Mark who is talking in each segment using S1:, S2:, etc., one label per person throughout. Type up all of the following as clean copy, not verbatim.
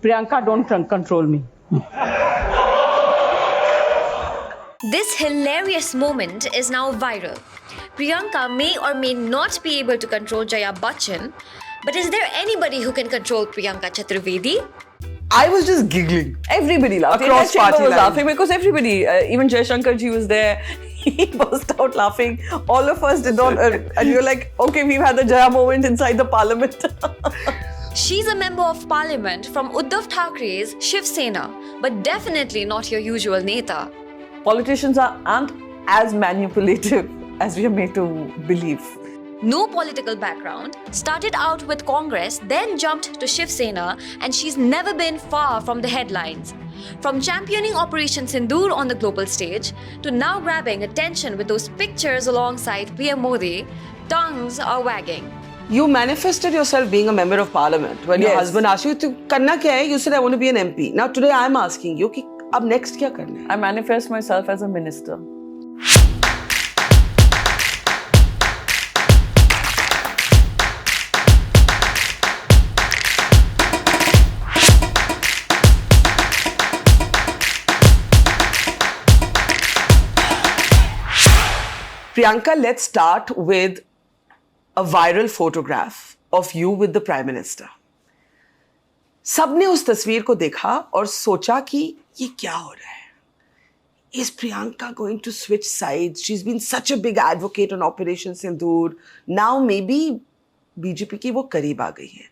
S1: Priyanka, don't control me.
S2: This hilarious moment is now viral. Priyanka may or may not be able to control Jaya Bachchan, but is there anybody who can control Priyanka Chaturvedi?
S3: I was just giggling.
S4: Everybody laughed.
S3: Across
S4: The entire chamber
S3: party
S4: was
S3: lines.
S4: laughing because everybody, even Jaya Shankarji was there. He burst out laughing. All of us did not. And you're like, okay, we've had the Jaya moment inside the parliament.
S2: She's a member of parliament from Uddhav Thackeray's Shiv Sena, but definitely not your usual Neta.
S4: Politicians aren't as manipulative as we are made to believe.
S2: No political background, started out with Congress, then jumped to Shiv Sena, and she's never been far from the headlines. From championing Operation Sindoor on the global stage to now grabbing attention with those pictures alongside PM Modi, tongues are wagging.
S3: You manifested yourself being a member of parliament. When your husband asked you, to karna kya hai? You said, I want to be an MP. Now today I'm asking you, ki, ab next kya karna hai?
S4: I manifest myself as a minister.
S3: Priyanka, let's start with a viral photograph of you with the Prime Minister. सबने उस तस्वीर को देखा और सोचा कि ये क्या हो रहा है? Is Priyanka going to switch sides? She's been such a big advocate on Operation Sindoor. Now maybe BJP की वो करीब आ गई है.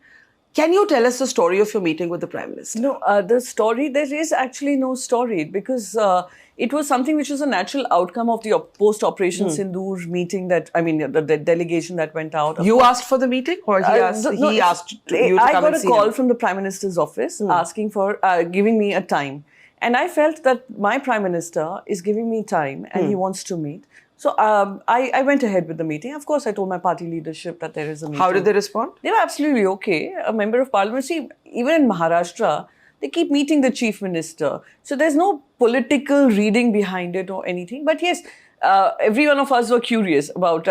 S3: Can you tell us the story of your meeting with the Prime Minister?
S4: No, the story, there is actually no story because it was something which was a natural outcome of the post-Operation Sindoor meeting that, I mean, the delegation that went out.
S3: You asked for the meeting or he asked you to come and see
S4: I got a call
S3: him?
S4: from the Prime Minister's office asking for, giving me a time. And I felt that my Prime Minister is giving me time and he wants to meet. So I went ahead with the meeting. Of course, I told my party leadership that there is a meeting.
S3: How did they respond?
S4: They were absolutely okay. A member of parliament. See, even in Maharashtra, they keep meeting the chief minister. So there's no political reading behind it or anything. But yes, every one of us were curious about,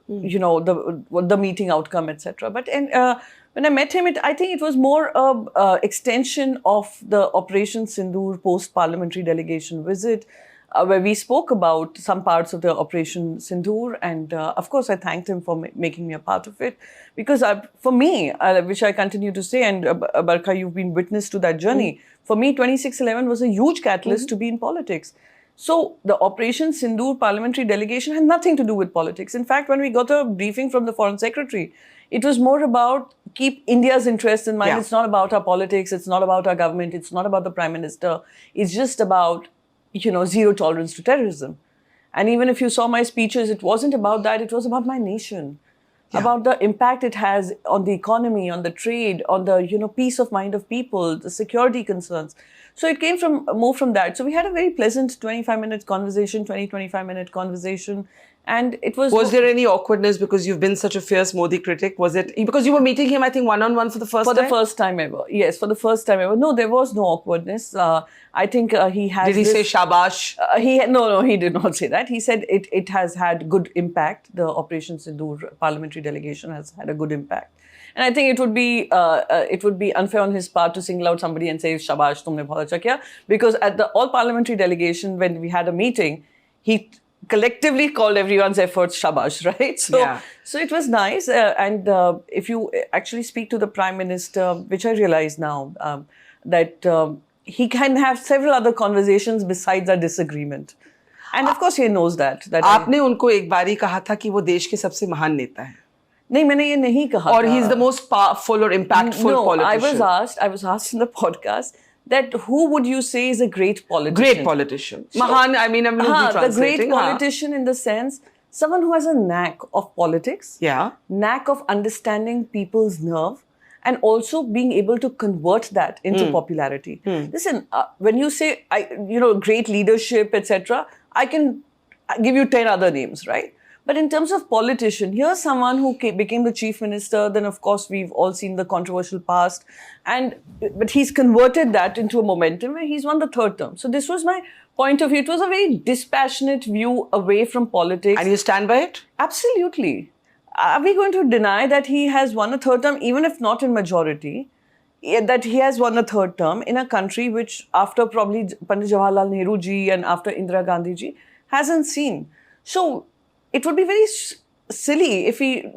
S4: you know, the meeting outcome, etc. But when I met him, I think it was more an extension of the Operation Sindoor post-parliamentary delegation visit, where we spoke about some parts of the Operation Sindoor. And of course, I thanked him for making me a part of it. Because for me, which I continue to say, and Barkha, you've been witness to that journey. For me, 2611 was a huge catalyst to be in politics. So the Operation Sindoor parliamentary delegation had nothing to do with politics. In fact, when we got a briefing from the Foreign Secretary, it was more about keep India's interests in mind. Yeah. It's not about our politics. It's not about our government. It's not about the Prime Minister. It's just about, you know, zero tolerance to terrorism. And even if you saw my speeches, it wasn't about that. It was about my nation, about the impact it has on the economy, on the trade, on the, you know, peace of mind of people, the security concerns. So it came from more from that. So we had a very pleasant 25-minute conversation, 25-minute conversation. And it was...
S3: Was there any awkwardness because you've been such a fierce Modi critic? Was it... Because you were meeting him, I think, one-on-one for the first time?
S4: For the first time ever. Yes, for the first time ever. No, there was no awkwardness. I think he has...
S3: Did he say shabash?
S4: No, he did not say that. He said it has had good impact. The Operation Sindoor parliamentary delegation has had a good impact. And I think it would be unfair on his part to single out somebody and say, shabash, tumne bahut acha kiya. Because at the all parliamentary delegation, when we had a meeting, he collectively called everyone's efforts shabash, right? So it was nice. And if you actually speak to the Prime Minister, which I realize now, that he can have several other conversations besides our disagreement. And of course he knows that.
S3: आपने उनको एक बारी कहा था कि वो देश के सबसे महान नेता हैं.
S4: नहीं, मैंने ये नहीं कहा.
S3: Or he's the most powerful or impactful politician.
S4: I was asked in the podcast that who would you say is a great politician?
S3: Great politician. Mahan, I mean, I'm translating.
S4: The great politician in the sense, someone who has a knack of politics, knack of understanding people's nerve, and also being able to convert that into popularity. Listen, when you say, great leadership, etc., I can give you 10 other names, right? But in terms of politician, here's someone who became the chief minister. Then, of course, we've all seen the controversial past. But he's converted that into a momentum where he's won the third term. So this was my point of view. It was a very dispassionate view away from politics.
S3: And you stand by it?
S4: Absolutely. Are we going to deny that he has won a third term, even if not in majority? that he has won a third term in a country which, after probably Pandit Jawaharlal Nehru ji and after Indira Gandhi ji, hasn't seen. So it would be very silly if we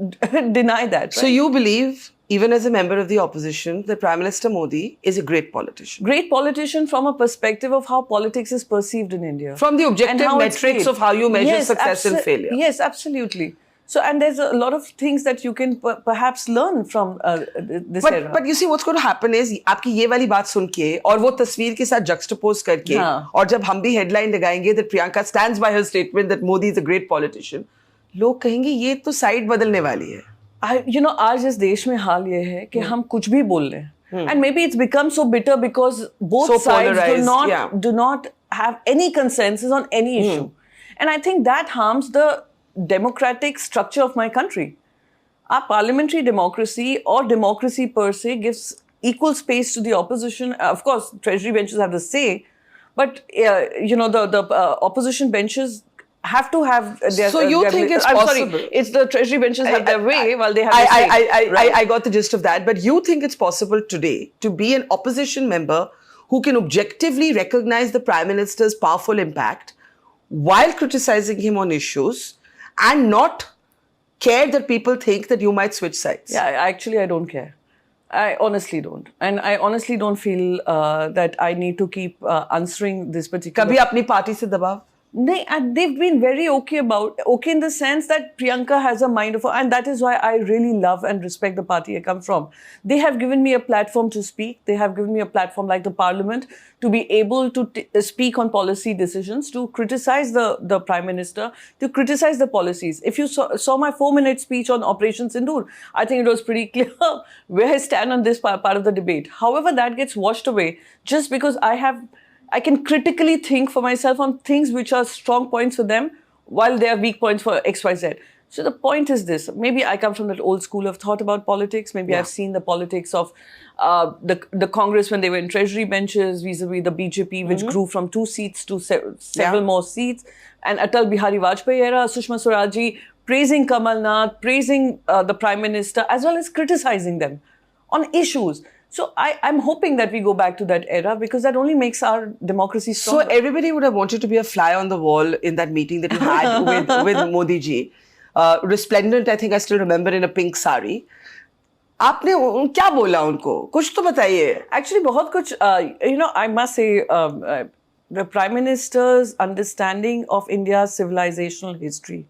S4: deny that. Right?
S3: So you believe, even as a member of the opposition, that Prime Minister Modi is a great politician?
S4: Great politician from a perspective of how politics is perceived in India.
S3: From the objective metrics of how you measure success and failure.
S4: Yes, absolutely. So, and there's a lot of things that you can perhaps learn from this era.
S3: But you see, what's going to happen is, आपकी ये वाली बात सुन के और वो तस्वीर के साथ juxtapose करके, और जब हम भी headline लगाएंगे that Priyanka stands by her statement that Modi is a great politician, लोग कहेंगे ये तो side बदलने वाली है.
S4: आज इस देश में हाल ये है कि हम कुछ भी बोल रहे हैं. And maybe it's become so bitter because both sides do not have any consensus on any issue. And I think that harms the democratic structure of my country. Our parliamentary democracy or democracy per se gives equal space to the opposition. Of course, treasury benches have the say, but the opposition benches have to have their...
S3: So you think it's possible?
S4: Sorry, it's the treasury benches have their way while they have their say.
S3: I got the gist of that, but you think it's possible today to be an opposition member who can objectively recognize the Prime Minister's powerful impact while criticizing him on issues and not care that people think that you might switch sides?
S4: Yeah, actually, I don't care. I honestly don't. And I honestly don't feel that I need to keep answering this particular...
S3: Kabhi apni party se dabav?
S4: They've been very okay in the sense that Priyanka has a mind of... And that is why I really love and respect the party I come from. They have given me a platform to speak. They have given me a platform like the parliament to be able to speak on policy decisions, to criticize the Prime Minister, to criticize the policies. If you saw my 4-minute speech on Operation Sindoor, I think it was pretty clear where I stand on this part of the debate. However, that gets washed away just because I can critically think for myself on things which are strong points for them while they are weak points for X, Y, Z. So the point is this. Maybe I come from that old school of thought about politics. Maybe I've seen the politics of the Congress when they were in treasury benches vis-a-vis the BJP, which grew from 2 seats to several more seats. And Atal Bihari Vajpayee era, Sushma Swaraj praising Kamal Nath, praising the Prime Minister, as well as criticizing them on issues. So I'm hoping that we go back to that era because that only makes our democracy stronger.
S3: So everybody would have wanted to be a fly on the wall in that meeting that you had with Modi ji. Resplendent, I think I still remember, in a pink sari. आपने क्या बोला उनको? कुछ तो बताइए.
S4: Actually, बहुत कुछ. I must say, the Prime Minister's understanding of India's civilizational history.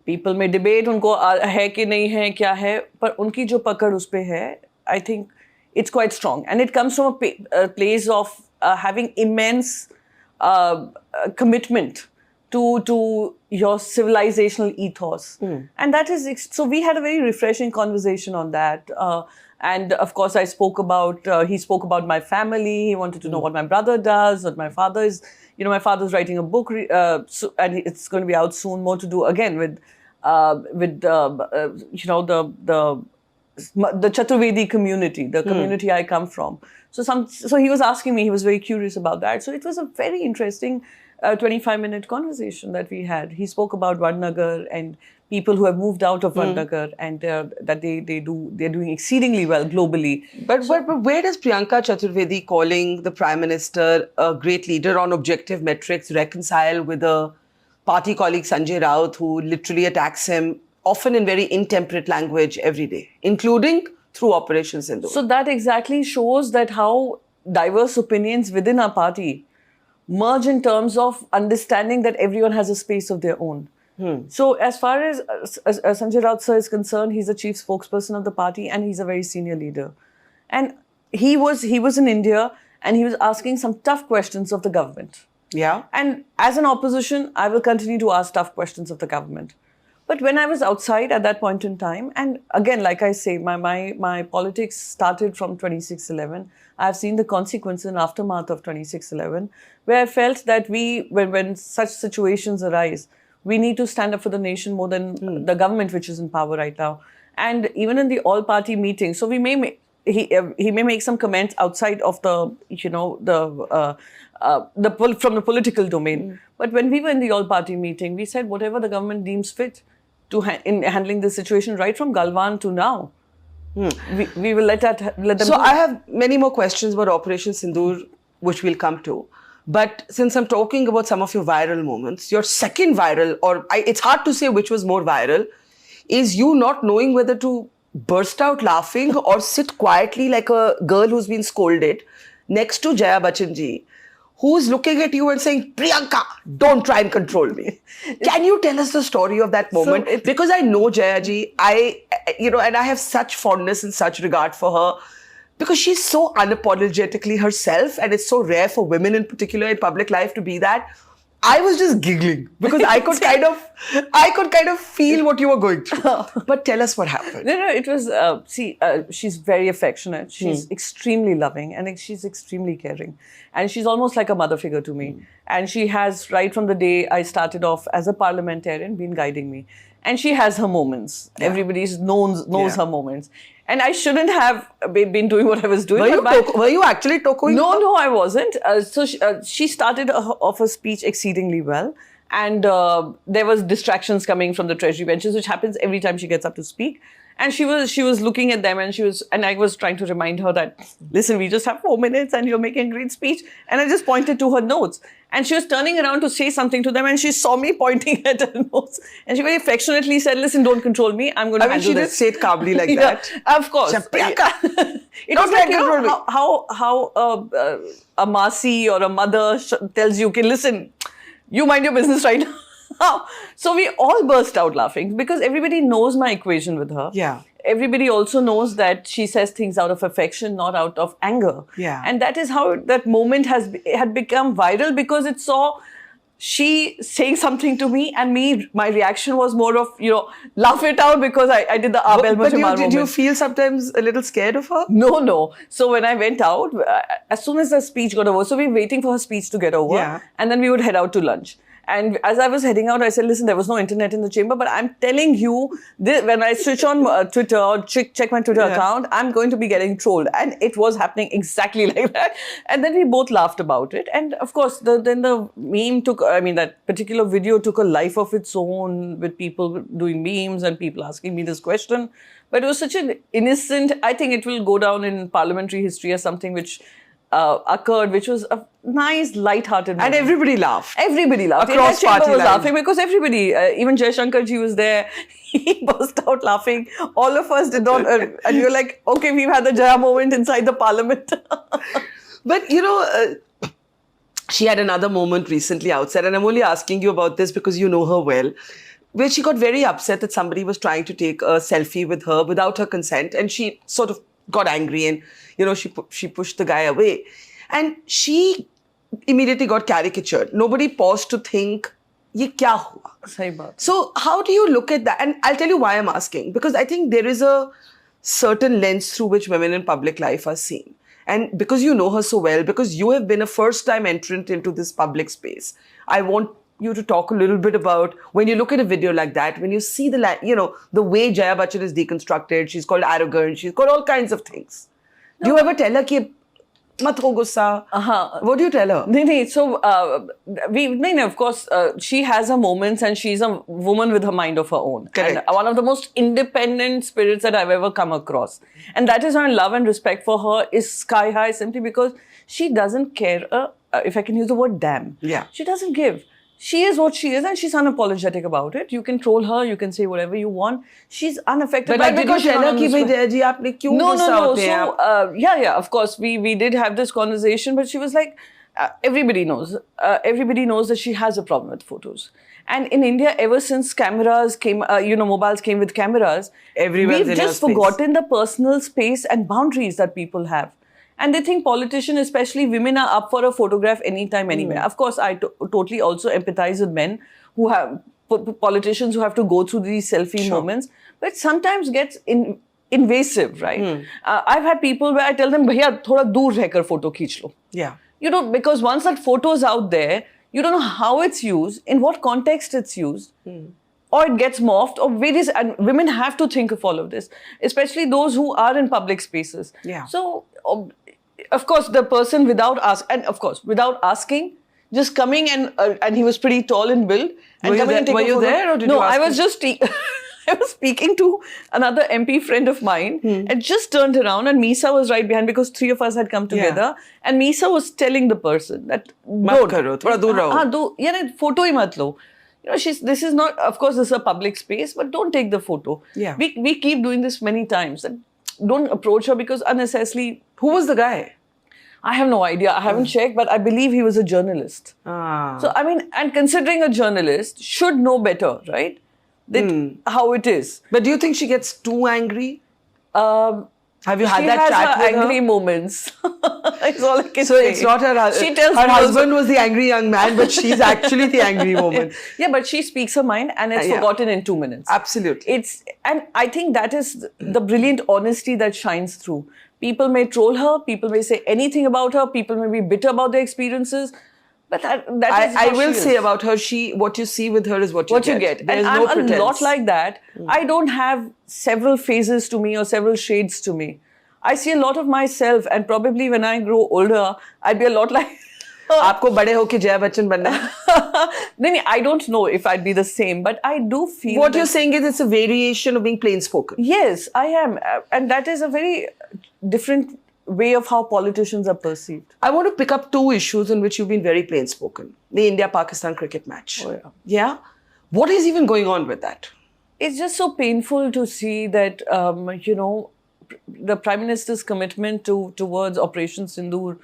S4: People may debate उनको है कि नहीं है, क्या है, पर उनकी जो पकड़ उस पे है, I think it's quite strong. And it comes from a place of having immense commitment to your civilizational ethos. And that is, so we had a very refreshing conversation on that. And of course, he spoke about my family. He wanted to know what my brother does, what my father is. My father's writing a book, and it's going to be out soon, more to do again with the Chaturvedi community, the community I come from. So he was asking me, he was very curious about that. So it was a very interesting 25-minute conversation that we had. He spoke about Vadnagar and people who have moved out of Vadnagar and that they're doing exceedingly well globally.
S3: But where does Priyanka Chaturvedi calling the Prime Minister a great leader on objective metrics reconcile with a party colleague Sanjay Raut who literally attacks him often in very intemperate language every day, including through Operation Sindoor?
S4: So that exactly shows that how diverse opinions within our party merge in terms of understanding that everyone has a space of their own. So as far as Sanjay Raut sir is concerned, he's the chief spokesperson of the party and he's a very senior leader. And he was in India and he was asking some tough questions of the government.
S3: Yeah.
S4: And as an opposition, I will continue to ask tough questions of the government. But when I was outside at that point in time, and again, like I say, my politics started from 26/11. I've seen the consequences and aftermath of 26/11, where I felt that when such situations arise, we need to stand up for the nation more than the government, which is in power right now. And even in the all-party meeting, so he may make some comments outside of from the political domain. But when we were in the all-party meeting, we said whatever the government deems fit in handling this situation right from Galwan to now. We will let them
S3: So
S4: do
S3: I have many more questions about Operation Sindoor, which we'll come to. But since I'm talking about some of your viral moments, your second viral, it's hard to say which was more viral, is you not knowing whether to burst out laughing or sit quietly like a girl who's been scolded next to Jaya Bachchan ji, who's looking at you and saying, Priyanka, don't try and control me. Can you tell us the story of that moment? Because I know Jaya ji, and I have such fondness and such regard for her because she's so unapologetically herself, and it's so rare for women in particular in public life to be that. I was just giggling because I could kind of feel what you were going through. But tell us what happened.
S4: No, it was, she's very affectionate. She's extremely loving and she's extremely caring. And she's almost like a mother figure to me. And she has, right from the day I started off as a parliamentarian, been guiding me. And she has her moments. Yeah. Everybody knows her moments. And I shouldn't have been doing what I was doing.
S3: Were you actually talking?
S4: No, I wasn't. She started off her speech exceedingly well. And there was distractions coming from the treasury benches, which happens every time she gets up to speak. And she was looking at them and I was trying to remind her that, listen, we just have 4 minutes and you're making a great speech. And I just pointed to her notes. And she was turning around to say something to them and she saw me pointing at her notes. And she very affectionately said, listen, don't control me. I'm going to handle this.
S3: She did say it calmly like that.
S4: Of course. It was like, how a Masi or a mother tells you, okay, listen, you mind your business right now. So we all burst out laughing because everybody knows my equation with her.
S3: Yeah.
S4: Everybody also knows that she says things out of affection, not out of anger.
S3: Yeah.
S4: And that is how that moment had become viral because it saw she saying something to me and my reaction was more of, laugh it out because I did the Abel Mujamar
S3: Did you feel sometimes a little scared of her?
S4: No. So when I went out, as soon as the speech got over, so we were waiting for her speech to get over and then we would head out to lunch. And as I was heading out, I said, listen, there was no internet in the chamber, but I'm telling you, when I switch on Twitter or check my Twitter account, I'm going to be getting trolled. And it was happening exactly like that. And then we both laughed about it. And of course, then the meme that particular video took a life of its own with people doing memes and people asking me this question. But it was such an innocent, I think it will go down in parliamentary history as something which occurred, which was a nice, light-hearted moment.
S3: And everybody laughed.
S4: Everybody laughed.
S3: Across party
S4: was
S3: lines.
S4: Laughing because everybody, even Jai Shankar ji was there. He burst out laughing. All of us did not. And you're like, okay, we've had the Jaya moment inside the parliament.
S3: But, she had another moment recently outside, and I'm only asking you about this because you know her well, where she got very upset that somebody was trying to take a selfie with her without her consent, and she sort of got angry and, she pushed the guy away. And she immediately got caricatured. Nobody paused to think, ye kya hua?
S4: Sahi baat.
S3: So how do you look at that? And I'll tell you why I'm asking. Because I think there is a certain lens through which women in public life are seen. And because you know her so well, because you have been a first-time entrant into this public space, I want you to talk a little bit about when you look at a video like that, when you see the way Jaya Bachchan is deconstructed, she's called arrogant, she's called all kinds of things. No. Do you ever tell her ki mat ho gussa? What do you tell her?
S4: No. So, of course, she has her moments and she's a woman with her mind of her own.
S3: Correct.
S4: And one of the most independent spirits that I've ever come across. And that is why love and respect for her is sky high simply because she doesn't care, if I can use the word damn.
S3: Yeah.
S4: She doesn't give. She is what she is and she's unapologetic about it. You can troll her, you can say whatever you want. She's unaffected by it.
S3: But did you tell her ki bhai Jaya ji, aapne kyun gussa hote hain?
S4: So, yeah, of course, we did have this conversation, but she was like, everybody knows that she has a problem with photos. And in India, ever since cameras came, mobiles came with cameras, we've just forgotten the personal space and boundaries that people have. And they think politicians, especially women, are up for a photograph anytime, anywhere. Of course, I totally also empathize with men who have, politicians who have to go through these selfie moments. But sometimes gets invasive, right? I've had people where I tell them, bhaiya, thoda dur rehkar photo kheench lo.
S3: Yeah.
S4: Because once that photo is out there, you don't know how it's used, in what context it's used. Or it gets morphed, or various, and women have to think of all of this, especially those who are in public spaces.
S3: Yeah.
S4: So, of course, the person without asking, just coming and he was pretty tall in build. And
S3: Were you there or did you ask
S4: I was
S3: him?
S4: just, I was speaking to another MP friend of mine and just turned around and Misa was right behind because three of us had come together and Misa was telling the person that
S3: mat karo, thoda dur raho.
S4: Photo hi mat lo. You know, this is not, of course, this is a public space, but don't take the photo.
S3: Yeah.
S4: We keep doing this many times. That don't approach her because unnecessarily.
S3: Who was the guy?
S4: I have no idea. I haven't checked, but I believe he was a journalist. So, I mean, and considering a journalist should know better, right? That how it is.
S3: But do you think she gets too angry? Have you had
S4: She
S3: that
S4: has
S3: chat
S4: her
S3: with
S4: angry
S3: her?
S4: moments. That's all I can
S3: So
S4: say.
S3: it's not her.
S4: She tells
S3: her
S4: me also-
S3: husband was the angry young man, but she's actually the angry woman.
S4: Yeah, but she speaks her mind and it's forgotten in 2 minutes.
S3: Absolutely.
S4: And I think that is the brilliant honesty that shines through. People may troll her, people may say anything about her, people may be bitter about their experiences, but that is
S3: I
S4: how
S3: will
S4: she
S3: say
S4: is.
S3: about her, what you see with her is what you get. There
S4: And
S3: is
S4: I'm
S3: no
S4: a
S3: pretense.
S4: lot like that. I don't have several phases to me or several shades to me. I see a lot of myself, and probably when I grow older, I'd be a lot like.
S3: आपको बड़े होके जया बच्चन बनना है?
S4: No, I don't know if I'd be the same, but I do feel.
S3: What
S4: that-
S3: you're saying is it's a variation of being plain spoken.
S4: Yes, I am. And that is a very different way of how politicians are perceived.
S3: I want to pick up two issues in which you've been very plain spoken. The India-Pakistan cricket match.
S4: Oh, yeah.
S3: Yeah? What is even going on with that?
S4: It's just so painful to see that, the Prime Minister's commitment towards Operation Sindoor,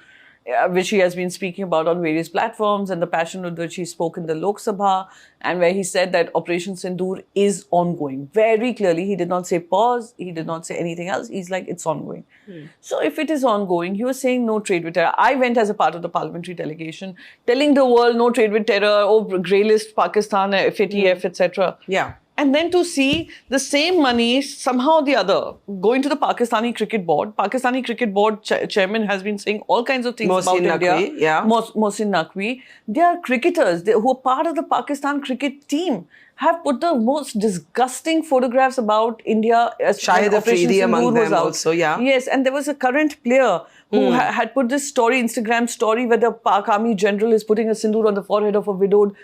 S4: which he has been speaking about on various platforms, and the passion with which he spoke in the Lok Sabha, and where he said that Operation Sindoor is ongoing. Very clearly, he did not say pause, he did not say anything else. He's like, it's ongoing. So if it is ongoing, you are saying no trade with terror. I went as a part of the parliamentary delegation, telling the world no trade with terror, grey list Pakistan, FATF, etc.
S3: Yeah.
S4: And then to see the same money somehow or the other going to the Pakistani Cricket Board. Pakistani Cricket Board chairman has been saying all kinds of things about India.
S3: Naqvi, yeah.
S4: Mohsin Naqvi. They are cricketers who are part of the Pakistan cricket team. Have put the most disgusting photographs about India as
S3: Shahid
S4: Operation
S3: Afridi among
S4: Sindoor was
S3: them
S4: out.
S3: also, yeah.
S4: Yes, and there was a current player who had put this story, Instagram story, where the Pak Army general is putting a sindoor on the forehead of a widowed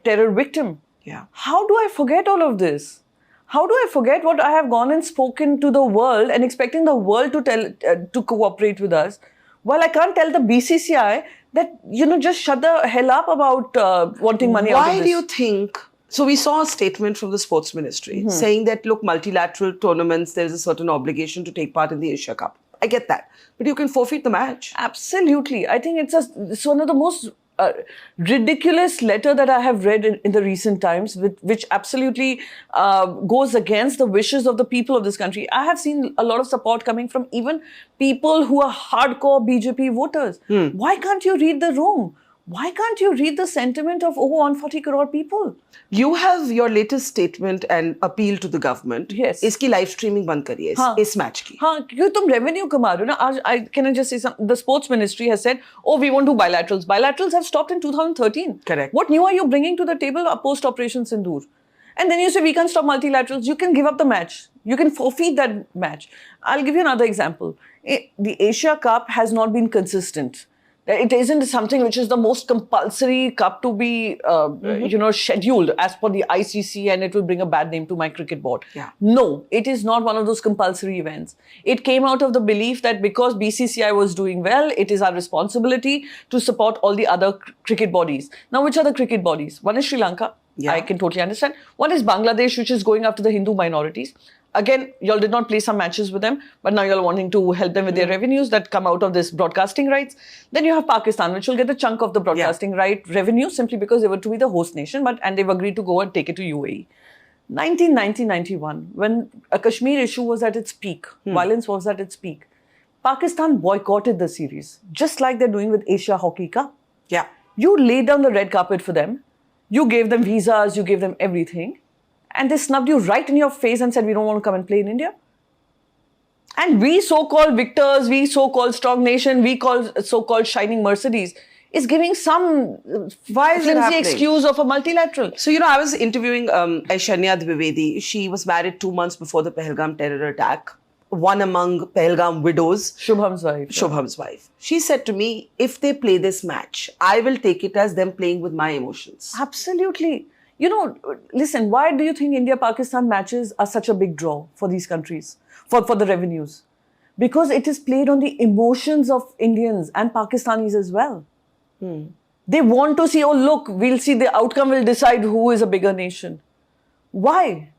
S4: terror victim.
S3: Yeah.
S4: How do I forget all of this? How do I forget what I have gone and spoken to the world and expecting the world to cooperate with us, while I can't tell the BCCI that, just shut the hell up about wanting money out of this?
S3: Why do you think... So we saw a statement from the sports ministry saying that, look, multilateral tournaments, there's a certain obligation to take part in the Asia Cup. I get that. But you can forfeit the match.
S4: Absolutely. I think it's one of the most ridiculous letter that I have read in the recent times, which absolutely goes against the wishes of the people of this country. I have seen a lot of support coming from even people who are hardcore BJP voters. Why can't you read the room? Why can't you read the sentiment of over 140 crore people?
S3: You have your latest statement and appeal to the government.
S4: Yes.
S3: इसकी live streaming बंद करिए इस match की.
S4: हाँ, क्योंकि तुम revenue कमा रहे हो ना. Can I just say something? The sports ministry has said, we won't do bilaterals. Bilaterals have stopped in 2013.
S3: Correct.
S4: What new are you bringing to the table post Operation Sindoor? And then you say, we can't stop multilaterals. You can give up the match. You can forfeit that match. I'll give you another example. The Asia Cup has not been consistent. It isn't something which is the most compulsory cup to be, scheduled as per the ICC, and it will bring a bad name to my cricket board.
S3: Yeah.
S4: No, it is not one of those compulsory events. It came out of the belief that because BCCI was doing well, it is our responsibility to support all the other cricket bodies. Now, which are the cricket bodies? One is Sri Lanka.
S3: Yeah.
S4: I can totally understand. One is Bangladesh, which is going after the Hindu minorities. Again, y'all did not play some matches with them, but now you're wanting to help them with their revenues that come out of this broadcasting rights. Then you have Pakistan, which will get a chunk of the broadcasting right revenue simply because they were to be the host nation, and they've agreed to go and take it to UAE. 1990-91, when a Kashmir issue was at its peak, violence was at its peak, Pakistan boycotted the series, just like they're doing with Asia Hockey Cup.
S3: Yeah.
S4: You laid down the red carpet for them. You gave them visas, you gave them everything. And they snubbed you right in your face and said, we don't want to come and play in India. And we so-called victors, we so-called strong nation, we so-called shining Mercedes is giving some flimsy excuse of a multilateral.
S3: So, I was interviewing Aishwarya Dwivedi. She was married 2 months before the Pahalgam terror attack. One among Pahalgam widows.
S4: Shubham's wife.
S3: Shubham's wife. She said to me, if they play this match, I will take it as them playing with my emotions.
S4: Absolutely. Listen, why do you think India-Pakistan matches are such a big draw for these countries, for the revenues? Because it is played on the emotions of Indians and Pakistanis as well. They want to see, oh, look, we'll see the outcome will decide who is a bigger nation. Why?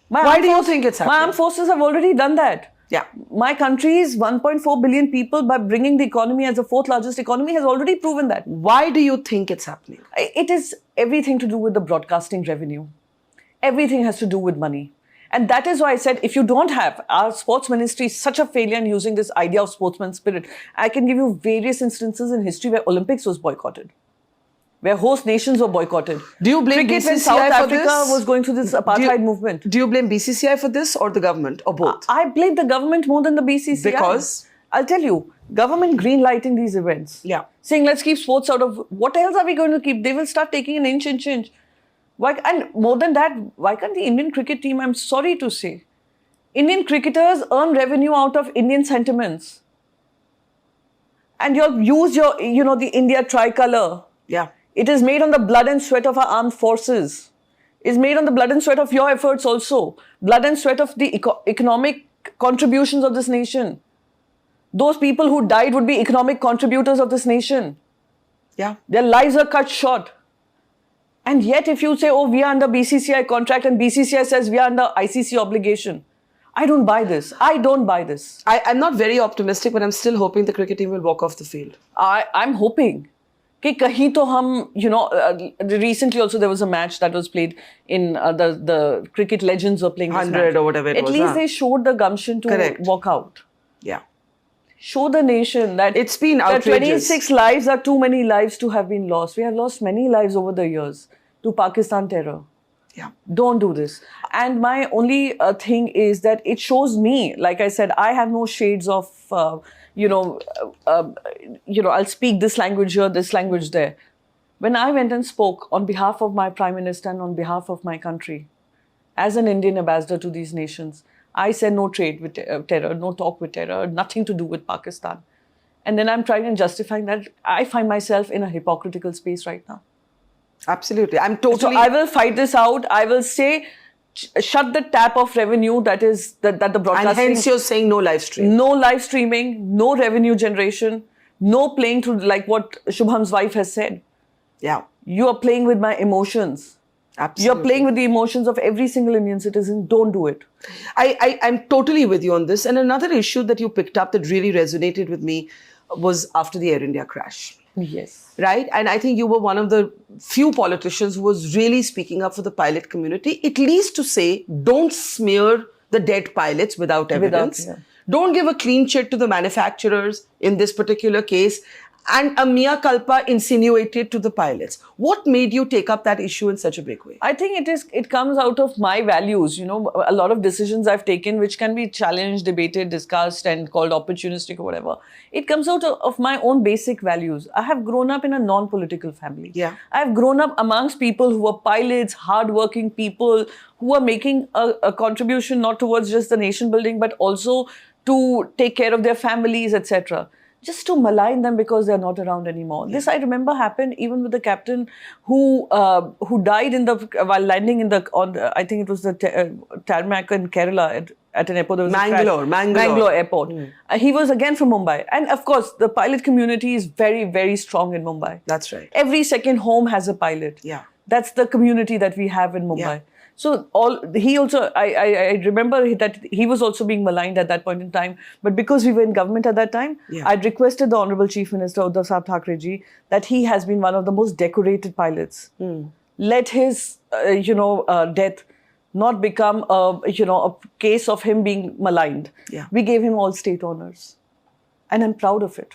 S3: Why do you think it's happening?
S4: My armed forces have already done that.
S3: Yeah.
S4: My country's 1.4 billion people, by bringing the economy as the fourth largest economy, has already proven that.
S3: Why do you think it's happening?
S4: It is everything to do with the broadcasting revenue. Everything has to do with money. And that is why I said, if you don't have, our sports ministry is such a failure in using this idea of sportsman spirit. I can give you various instances in history where Olympics was boycotted, where host nations were boycotted.
S3: Do you blame
S4: Cricket when
S3: BCCI
S4: South
S3: for
S4: Africa
S3: this?
S4: was going through this apartheid movement?
S3: Do you blame BCCI for this or the government or both?
S4: I blame the government more than the BCCI.
S3: Because?
S4: I'll tell you, government green-lighting these events.
S3: Yeah.
S4: Saying, let's keep sports out of... What else are we going to keep? They will start taking an inch. Why? And more than that, why can't the Indian cricket team, I'm sorry to say, Indian cricketers earn revenue out of Indian sentiments. And you'll use your, the India tricolour.
S3: Yeah.
S4: It is made on the blood and sweat of our armed forces. It's made on the blood and sweat of your efforts also. Blood and sweat of the economic contributions of this nation. Those people who died would be economic contributors of this nation.
S3: Yeah.
S4: Their lives are cut short. And yet if you say, oh, we are under BCCI contract and BCCI says we are under ICC obligation, I don't buy this. I don't buy this.
S3: I'm not very optimistic, but I'm still hoping the cricket team will walk off the field.
S4: I'm hoping. कि कहीं तो हम, recently also there was a match that was played in the cricket legends were playing this
S3: 100
S4: match.
S3: or whatever it
S4: At
S3: was.
S4: least they showed the gumption to
S3: Correct.
S4: walk out.
S3: Yeah.
S4: Show the nation that
S3: It's been
S4: that
S3: outrageous.
S4: 26 lives are too many lives to have been lost. We have lost many lives over the years to Pakistan terror.
S3: Yeah.
S4: Don't do this. And my only thing is that it shows me, like I said, I have no shades of, I'll speak this language here, this language there. When I went and spoke on behalf of my Prime Minister and on behalf of my country, as an Indian ambassador to these nations, I said no trade with terror, no talk with terror, nothing to do with Pakistan. And then I'm trying and justifying that. I find myself in a hypocritical space right now.
S3: Absolutely. I'm totally...
S4: So I will fight this out. I will say, shut the tap of revenue that is that the broadcasting...
S3: And hence you're saying no live stream.
S4: No live streaming, no revenue generation, no playing to like what Shubham's wife has said.
S3: Yeah.
S4: You are playing with my emotions.
S3: Absolutely.
S4: You're playing with the emotions of every single Indian citizen. Don't do it.
S3: I'm totally with you on this. And another issue that you picked up that really resonated with me was after the Air India crash.
S4: Yes.
S3: Right? And I think you were one of the few politicians who was really speaking up for the pilot community, at least to say, don't smear the dead pilots without evidence. Don't give a clean chit to the manufacturers in this particular case. And a mea culpa insinuated to the pilots. What made you take up that issue in such a big way?
S4: I think it comes out of my values. A lot of decisions I've taken which can be challenged, debated, discussed and called opportunistic or whatever. It comes out of my own basic values. I have grown up in a non-political family.
S3: Yeah.
S4: I've grown up amongst people who are pilots, hardworking people who are making a contribution not towards just the nation building but also to take care of their families, etc. Just to malign them because they're not around anymore. Yeah. This I remember happened even with the captain who died while landing I think it was the tarmac in Kerala at an airport. There was Mangalore airport. He was again from Mumbai. And of course, the pilot community is very, very strong in Mumbai.
S3: That's right.
S4: Every second home has a pilot.
S3: Yeah.
S4: That's the community that we have in Mumbai. Yeah. So I remember that he was also being maligned at that point in time. But because we were in government at that time, I'd requested the Honorable Chief Minister Uddhav Sahab Thackeray ji that he has been one of the most decorated pilots. Let his death not become a case of him being maligned.
S3: Yeah.
S4: We gave him all state honors, and I'm proud of it.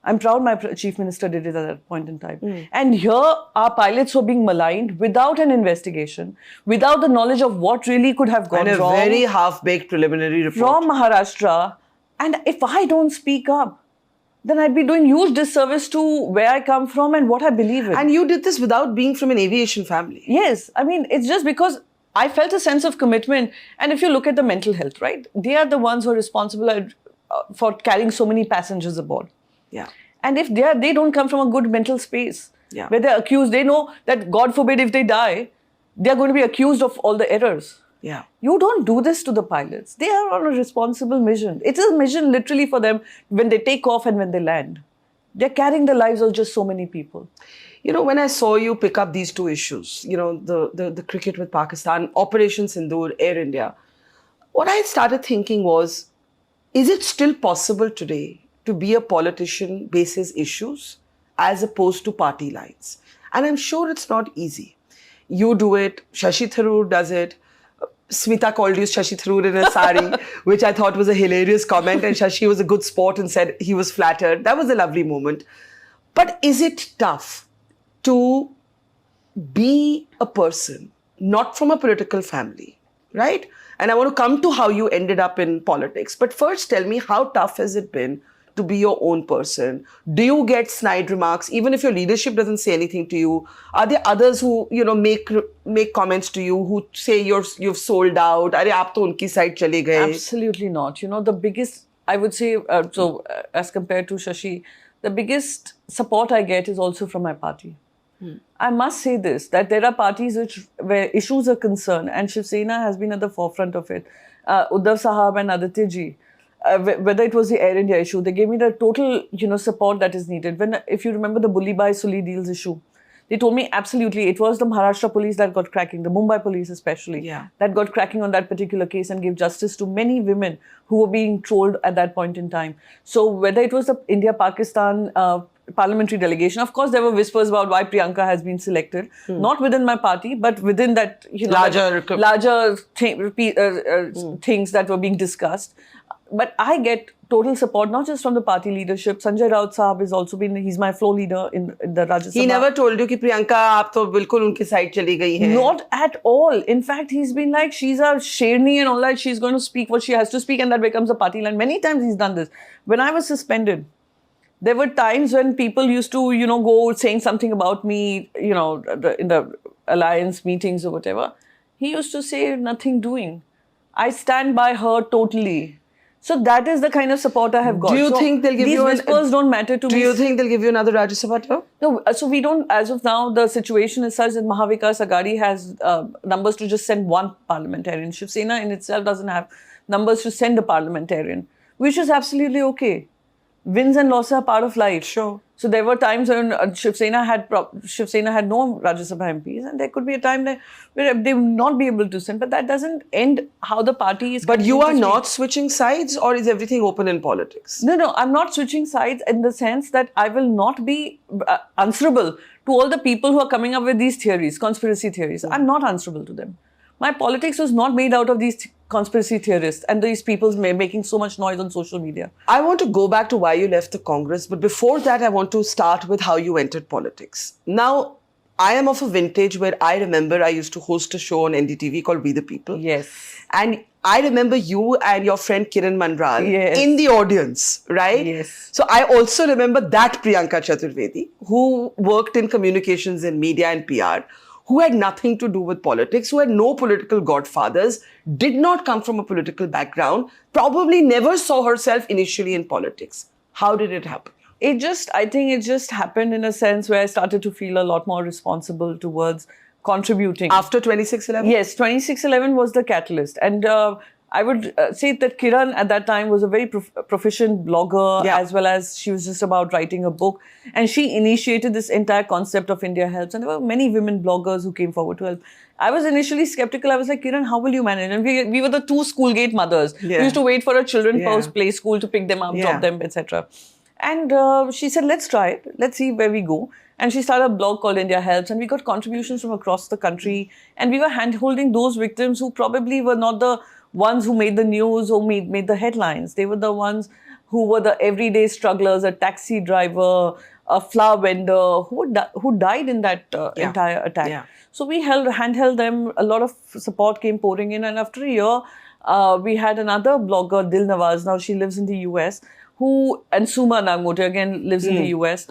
S4: I'm proud my Chief Minister did it at that point in time. And here our pilots were being maligned without an investigation, without the knowledge of what really could have gone wrong.
S3: And a very half-baked preliminary report.
S4: From Maharashtra. And if I don't speak up, then I'd be doing huge disservice to where I come from and what I believe in.
S3: And you did this without being from an aviation family.
S4: Yes. I mean, it's just because I felt a sense of commitment. And if you look at the mental health, right? They are the ones who are responsible for carrying so many passengers aboard.
S3: Yeah.
S4: And if they don't come from a good mental space,
S3: yeah.
S4: where they're accused, they know that God forbid if they die, they're going to be accused of all the errors.
S3: Yeah.
S4: You don't do this to the pilots. They are on a responsible mission. It's a mission literally for them when they take off and when they land. They're carrying the lives of just so many people.
S3: You know, when I saw you pick up these two issues, you know, the cricket with Pakistan, Operation Sindoor, Air India, what I started thinking was, is it still possible today to be a politician basis issues as opposed to party lines? And I'm sure it's not easy. You do it, Shashi Tharoor does it. Smita called you Shashi Tharoor in a sari, which I thought was a hilarious comment, and Shashi was a good sport and said he was flattered. That was a lovely moment. But is it tough to be a person not from a political family, right? And I want to come to how you ended up in politics. But first tell me, how tough has it been to be your own person? Do you get snide remarks, even if your leadership doesn't say anything to you? Are there others who, you know, make comments to you, who say you've sold out? Are aap to unki side chale gaye?
S4: Absolutely not. You know, the biggest, I would say, as compared to Shashi, the biggest support I get is also from my party. I must say this, that there are parties where issues are concerned, and Shiv Sena has been at the forefront of it. Uddhav Sahab and Aditya ji, whether it was the Air India issue, they gave me the total, you know, support that is needed. If you remember the Bully Bhai Suli deals issue, they told me absolutely it was the Maharashtra police that got cracking, the Mumbai police especially, that got cracking on that particular case and gave justice to many women who were being trolled at that point in time. So whether it was the India-Pakistan parliamentary delegation, of course there were whispers about why Priyanka has been selected, not within my party, but within that, you know, larger things that were being discussed. But I get total support, not just from the party leadership. Sanjay Raut Sahab has also been, he's my floor leader in the Rajya Sabha.
S3: He never told you कि Priyanka आप तो बिल्कुल उनकी side चली गई हैं.
S4: Not at all. In fact, he's been like, she's a sherni and all that. She's going to speak what she has to speak, and that becomes a party line. Many times he's done this. When I was suspended, there were times when people used to, you know, go saying something about me, you know, in the alliance meetings or whatever. He used to say, nothing doing. I stand by her totally. So that is the kind of support I have got.
S3: Do you think they'll give you...
S4: These whispers don't matter to me.
S3: Do you think they'll give you another Rajya Sabha term?
S4: No, so we don't, as of now, the situation is such that Mahavikas Aghadi has numbers to just send one parliamentarian. Shiv Sena in itself doesn't have numbers to send a parliamentarian, which is absolutely okay. Wins and losses are part of life.
S3: Sure.
S4: So there were times when Shiv Sena had no Rajya Sabha MPs, and there could be a time where they will not be able to send. But that doesn't end how the party is.
S3: But you are not switching sides, or is everything open in politics?
S4: No, I'm not switching sides in the sense that I will not be answerable to all the people who are coming up with these theories, conspiracy theories. I'm not answerable to them. My politics was not made out of these conspiracy theorists and these people making so much noise on social media.
S3: I want to go back to why you left the Congress, but before that, I want to start with how you entered politics. Now, I am of a vintage where I remember I used to host a show on NDTV called We the People.
S4: Yes.
S3: And I remember you and your friend Kiran Mandral in the audience, right?
S4: Yes.
S3: So I also remember that Priyanka Chaturvedi, who worked in communications and media and PR, who had nothing to do with politics, who had no political godfathers, did not come from a political background, probably never saw herself initially in politics. How did it happen?
S4: I think it just happened in a sense where I started to feel a lot more responsible towards contributing.
S3: After 2611?
S4: Yes, 2611 was the catalyst. And I would say that Kiran at that time was a very proficient blogger, as well as she was just about writing a book. And she initiated this entire concept of India Helps. And there were many women bloggers who came forward to help. I was initially skeptical. I was like, Kiran, how will you manage? And we were the two schoolgate mothers. We used to wait for a children post play school to pick them up, drop them, etc. And she said, let's try it. Let's see where we go. And she started a blog called India Helps, and we got contributions from across the country. And we were hand-holding those victims who probably were not the ones who made the news or made the headlines. They were the ones who were the everyday strugglers, a taxi driver, a flower vendor, who died in that entire attack. Yeah. So we handheld them. A lot of support came pouring in. And after a year, we had another blogger, Dil Nawaz. Now she lives in the US. And Suma Nagmote again lives in the US,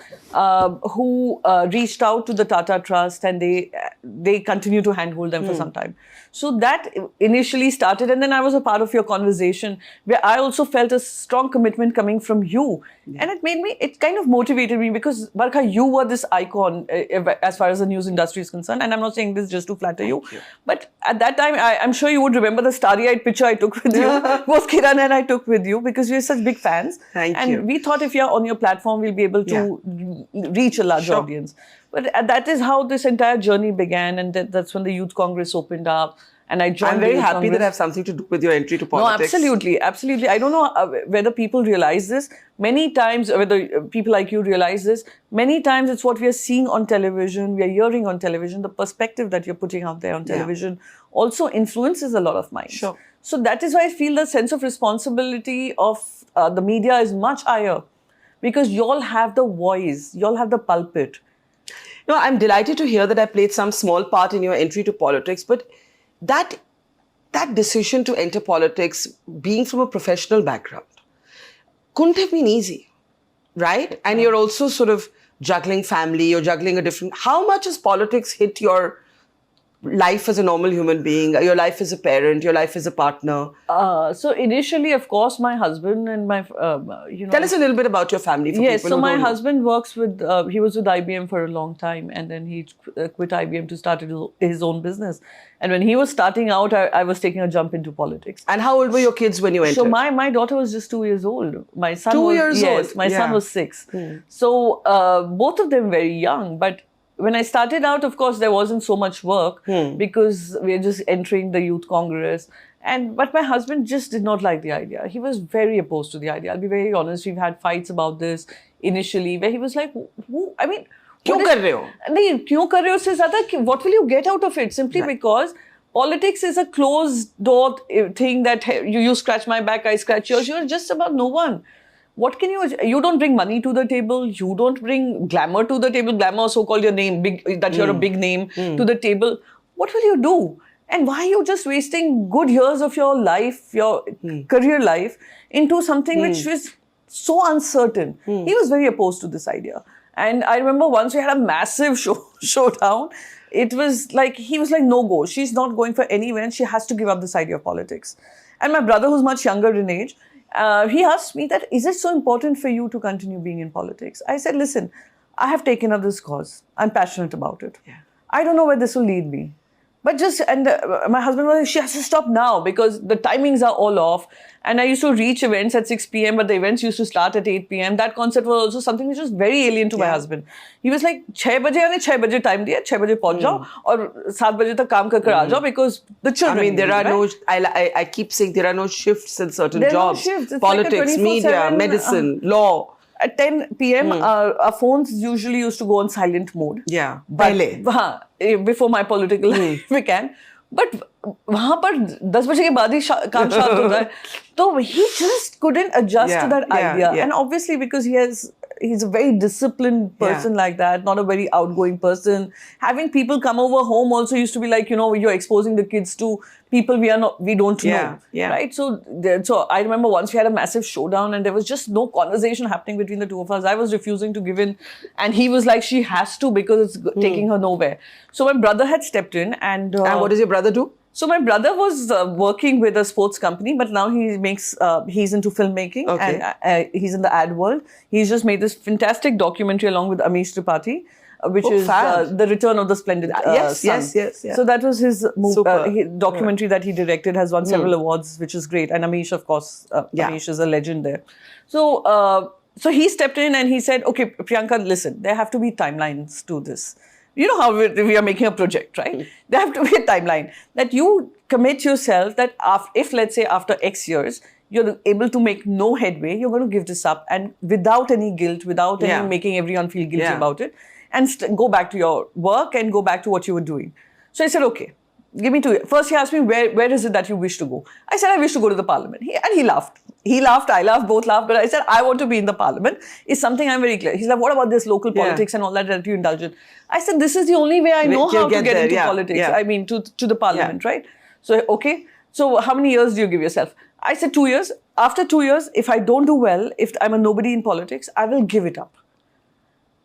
S4: who reached out to the Tata Trust, and they continue to handhold them for some time. So that initially started, and then I was a part of your conversation where I also felt a strong commitment coming from you And it kind of motivated me because, Barkha, you were this icon as far as the news industry is concerned. And I'm not saying this just to flatter you. But at that time, I'm sure you would remember the starry-eyed picture I took with you. Both Kiran and I took with you because we're such big fans.
S3: Thank you.
S4: And we thought if you're on your platform, we'll be able to reach a large audience. But that is how this entire journey began. And that's when the Youth Congress opened up. And I joined.
S3: I'm very happy that I have something to do with your entry to politics.
S4: No, absolutely. I don't know whether people realize this. Many times, whether people like you realize this, many times it's what we are seeing on television, we are hearing on television, the perspective that you're putting out there on television also influences a lot of minds.
S3: Sure.
S4: So that is why I feel the sense of responsibility of the media is much higher because you all have the voice, you all have the pulpit.
S3: No, I'm delighted to hear that I played some small part in your entry to politics, but that decision to enter politics, being from a professional background, couldn't have been easy, right? And you're also sort of juggling family, you're juggling a different... How much has politics hit your life as a normal human being, your life as a parent, your life as a partner?
S4: So initially, of course, my husband and my,
S3: Tell us a little bit about your family for
S4: yes,
S3: people
S4: so
S3: who
S4: my
S3: don't know.
S4: husband works with, he was with IBM for a long time and then he quit IBM to start his own business. And when he was starting out, I was taking a jump into politics.
S3: And how old were your kids when you entered?
S4: So my daughter was just 2 years old. My son
S3: 2
S4: was,
S3: years
S4: yes,
S3: old?
S4: my son was 6. So both of them very young, but when I started out, of course, there wasn't so much work because we were just entering the Youth Congress. But my husband just did not like the idea. He was very opposed to the idea. I'll be very honest. We've had fights about this initially where he was like,
S3: क्यों कर रहे हो?
S4: नहीं, क्यों कर रहे हो से ज़्यादा, what will you get out of it? Simply because politics is a closed door thing that you scratch my back, I scratch yours. You're just about no one. What can you don't bring money to the table. You don't bring glamour to the table. Glamour, so-called your name, that you're a big name to the table. What will you do? And why are you just wasting good years of your life, your career life, into something which was so uncertain? He was very opposed to this idea. And I remember once we had a massive showdown. It was like, he was like, no go. She's not going for any event. She has to give up this idea of politics. And my brother, who's much younger in age, he asked me that, is it so important for you to continue being in politics? I said, listen, I have taken up this cause. I'm passionate about it. I don't know where this will lead me. But my husband was like, she has to stop now because the timings are all off. And I used to reach events at 6 p.m, but the events used to start at 8 p.m. That concept was also something which was very alien to my husband. He was like, 6 baje yaani 6 baje time diya, 6 baje pahunch jao aur 7 baje tak kaam kar aa jao because the children.
S3: I mean, there are
S4: right?
S3: I keep saying there are no shifts in certain jobs.
S4: No shifts. It's
S3: politics,
S4: like a
S3: media,
S4: 24/7,
S3: medicine, law.
S4: At 10 p.m, our phones usually used to go on silent mode.
S3: Yeah.
S4: Before my political life began. But वहाँ पर 10 बजे के बाद ही काम शांत होता है. तो he just couldn't adjust to that idea. And obviously because he's a very disciplined person like that, not a very outgoing person. Having people come over home also used to be like, you're exposing the kids to people we don't know. Right? So I remember once we had a massive showdown and there was just no conversation happening between the two of us. I was refusing to give in and he was like, she has to because it's taking her nowhere. So my brother had stepped in and
S3: what does your brother do?
S4: So my brother was working with a sports company, but now he's into filmmaking and he's in the ad world. He's just made this fantastic documentary along with Amish Tripathi, which is The Return of the Splendid Son.
S3: Yes.
S4: So that was his documentary that he directed, has won several awards, which is great. And Amish, of course, Amish is a legend there. So he stepped in and he said, okay, Priyanka, listen, there have to be timelines to this. You know how we are making a project, right? There have to be a timeline that you commit yourself that if let's say after X years, you're able to make no headway, you're going to give this up and without any guilt, without any making everyone feel guilty about it and go back to your work and go back to what you were doing. So I said, okay, give me 2 years. First he asked me, where is it that you wish to go? I said, I wish to go to the parliament. And he laughed. He laughed, I laughed, both laughed. But I said, I want to be in the parliament. It's something I'm very clear. He's like, what about this local politics and all that you indulge in? I said, this is the only way I know how to get into politics. I mean, to the parliament, right? So, okay. So, how many years do you give yourself? I said 2 years. After 2 years, if I don't do well, if I'm a nobody in politics, I will give it up.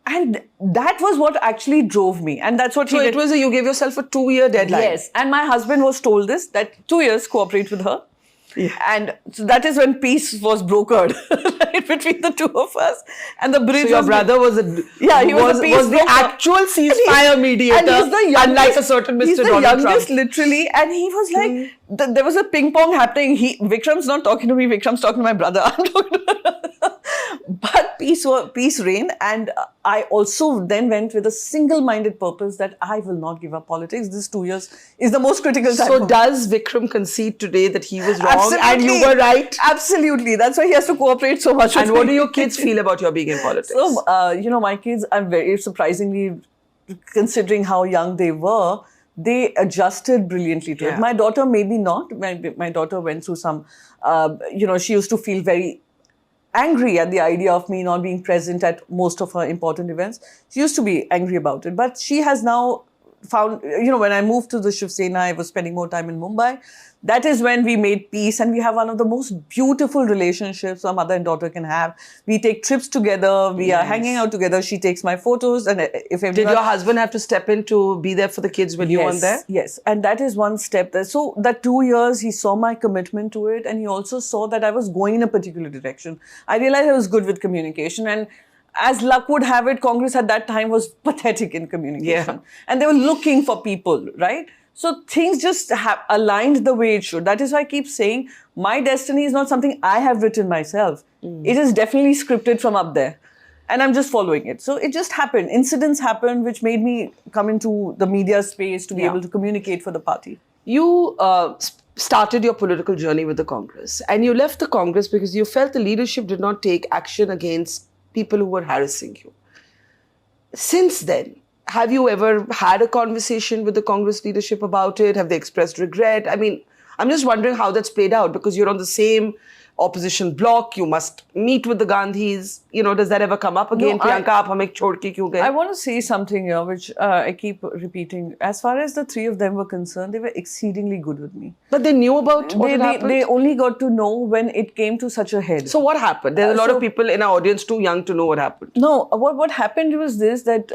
S4: And that was what actually drove me. And that's what
S3: it was you gave yourself a 2-year deadline.
S4: Yes. And my husband was told this, that 2 years cooperate with her. And so that is when peace was brokered. between the two of us. And the bridge
S3: So your
S4: was
S3: brother was
S4: he was
S3: the actual ceasefire mediator,
S4: and he's the youngest,
S3: unlike a certain Mr.
S4: He's the
S3: Donald
S4: youngest,
S3: Trump.
S4: literally, and he was like, there was a ping pong happening. Vikram's not talking to me. Vikram's talking to my brother. I'm talking to But peace reigned, and I also then went with a single-minded purpose that I will not give up politics. This 2 years is the most critical time.
S3: So does Vikram concede today that he was wrong
S4: Absolutely.
S3: and you were right?
S4: Absolutely. That's why he has to cooperate so much.
S3: And
S4: with
S3: what
S4: me.
S3: do your kids feel about your being in politics?
S4: So, my kids, I'm very surprisingly, considering how young they were, they adjusted brilliantly to it. My daughter, maybe not. My daughter went through some, she used to feel very angry at the idea of me not being present at most of her important events. She used to be angry about it. But she has now found, when I moved to the Shiv Sena, I was spending more time in Mumbai. That is when we made peace, and we have one of the most beautiful relationships a mother and daughter can have. We take trips together, we are hanging out together, she takes my photos, and if everyone...
S3: Did your husband have to step in to be there for the kids when you weren't there?
S4: Yes, and that is one step there. So that 2 years, he saw my commitment to it, and he also saw that I was going in a particular direction. I realized I was good with communication, and as luck would have it, Congress at that time was pathetic in communication. And they were looking for people, right? So things just aligned the way it should. That is why I keep saying my destiny is not something I have written myself. It is definitely scripted from up there. And I'm just following it. So it just happened. Incidents happened which made me come into the media space to be able to communicate for the party.
S3: You started your political journey with the Congress, and you left the Congress because you felt the leadership did not take action against people who were harassing you. Since then, have you ever had a conversation with the Congress leadership about it? Have they expressed regret? I mean, I'm just wondering how that's played out, because you're on the same opposition bloc, you must meet with the Gandhis. Does that ever come up again? Priyanka, aap hame chhod ke kyun gaye?
S4: I want to say something here, which I keep repeating. As far as the three of them were concerned, they were exceedingly good with me.
S3: But they knew about what had happened?
S4: They only got to know when it came to such a head.
S3: So what happened? There's a lot of people in our audience too young to know what happened.
S4: No, what happened was this, that,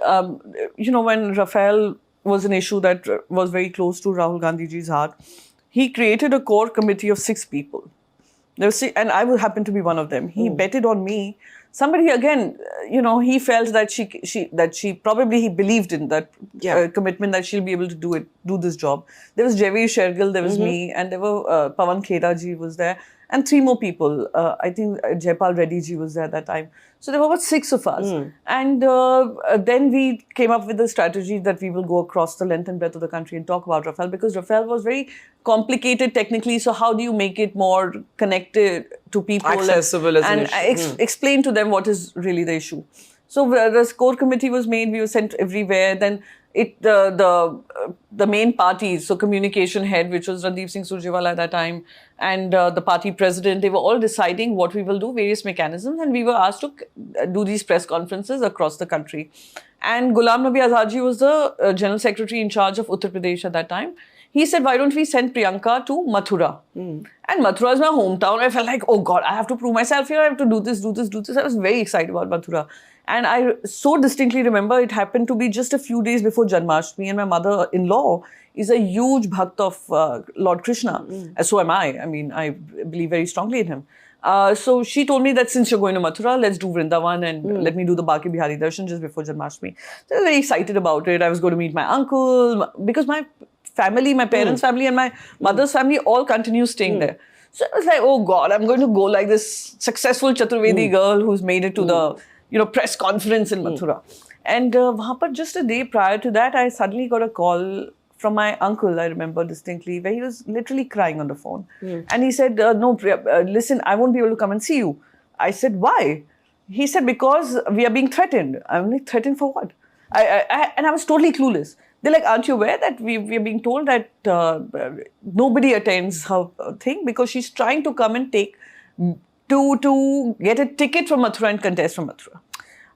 S4: when Rafale was an issue that was very close to Rahul Gandhiji's heart, he created a core committee of 6 people. And I would happen to be one of them. He betted on me. Somebody, again, he felt that he believed in that commitment that she'll be able to do this job. There was Javi Shergill, there was me, and there were Pawan Khera ji was there, and 3 more people. I think Jaipal Reddy ji was there at that time. So there were about 6 of us. And then we came up with a strategy that we will go across the length and breadth of the country and talk about Rafale, because Rafale was very complicated technically. So how do you make it more connected to people?
S3: Accessible as an issue.
S4: Explain to them what is really the issue. So the core committee was made, we were sent everywhere. Then the main parties, so communication head, which was Randeep Singh Surjewala at that time, and the party president, they were all deciding what we will do, various mechanisms, and we were asked to do these press conferences across the country. And Ghulam Nabi Azad ji was the general secretary in charge of Uttar Pradesh at that time. He said, why don't we send Priyanka to Mathura? And Mathura is my hometown. I felt like, oh God, I have to prove myself here. I have to do this. I was very excited about Mathura. And I so distinctly remember it happened to be just a few days before Janmashtami, and my mother-in-law is a huge bhakt of Lord Krishna. So am I. I mean, I believe very strongly in him. So she told me that since you're going to Mathura, let's do Vrindavan and let me do the Baki Bihari Darshan just before Janmashtami. So I was very excited about it. I was going to meet my uncle, because my family, my parents' family and my mother's family all continue staying there. So I was like, oh God, I'm going to go like this successful Chaturvedi girl who's made it to the press conference in Mathura. And just a day prior to that, I suddenly got a call from my uncle, I remember distinctly, where he was literally crying on the phone. And he said, no, Priya, listen, I won't be able to come and see you. I said, why? He said, because we are being threatened. I'm like, threatened for what? And I was totally clueless. They're like, aren't you aware that we are being told that nobody attends her thing because she's trying to come and to get a ticket from Mathura and contest from Mathura.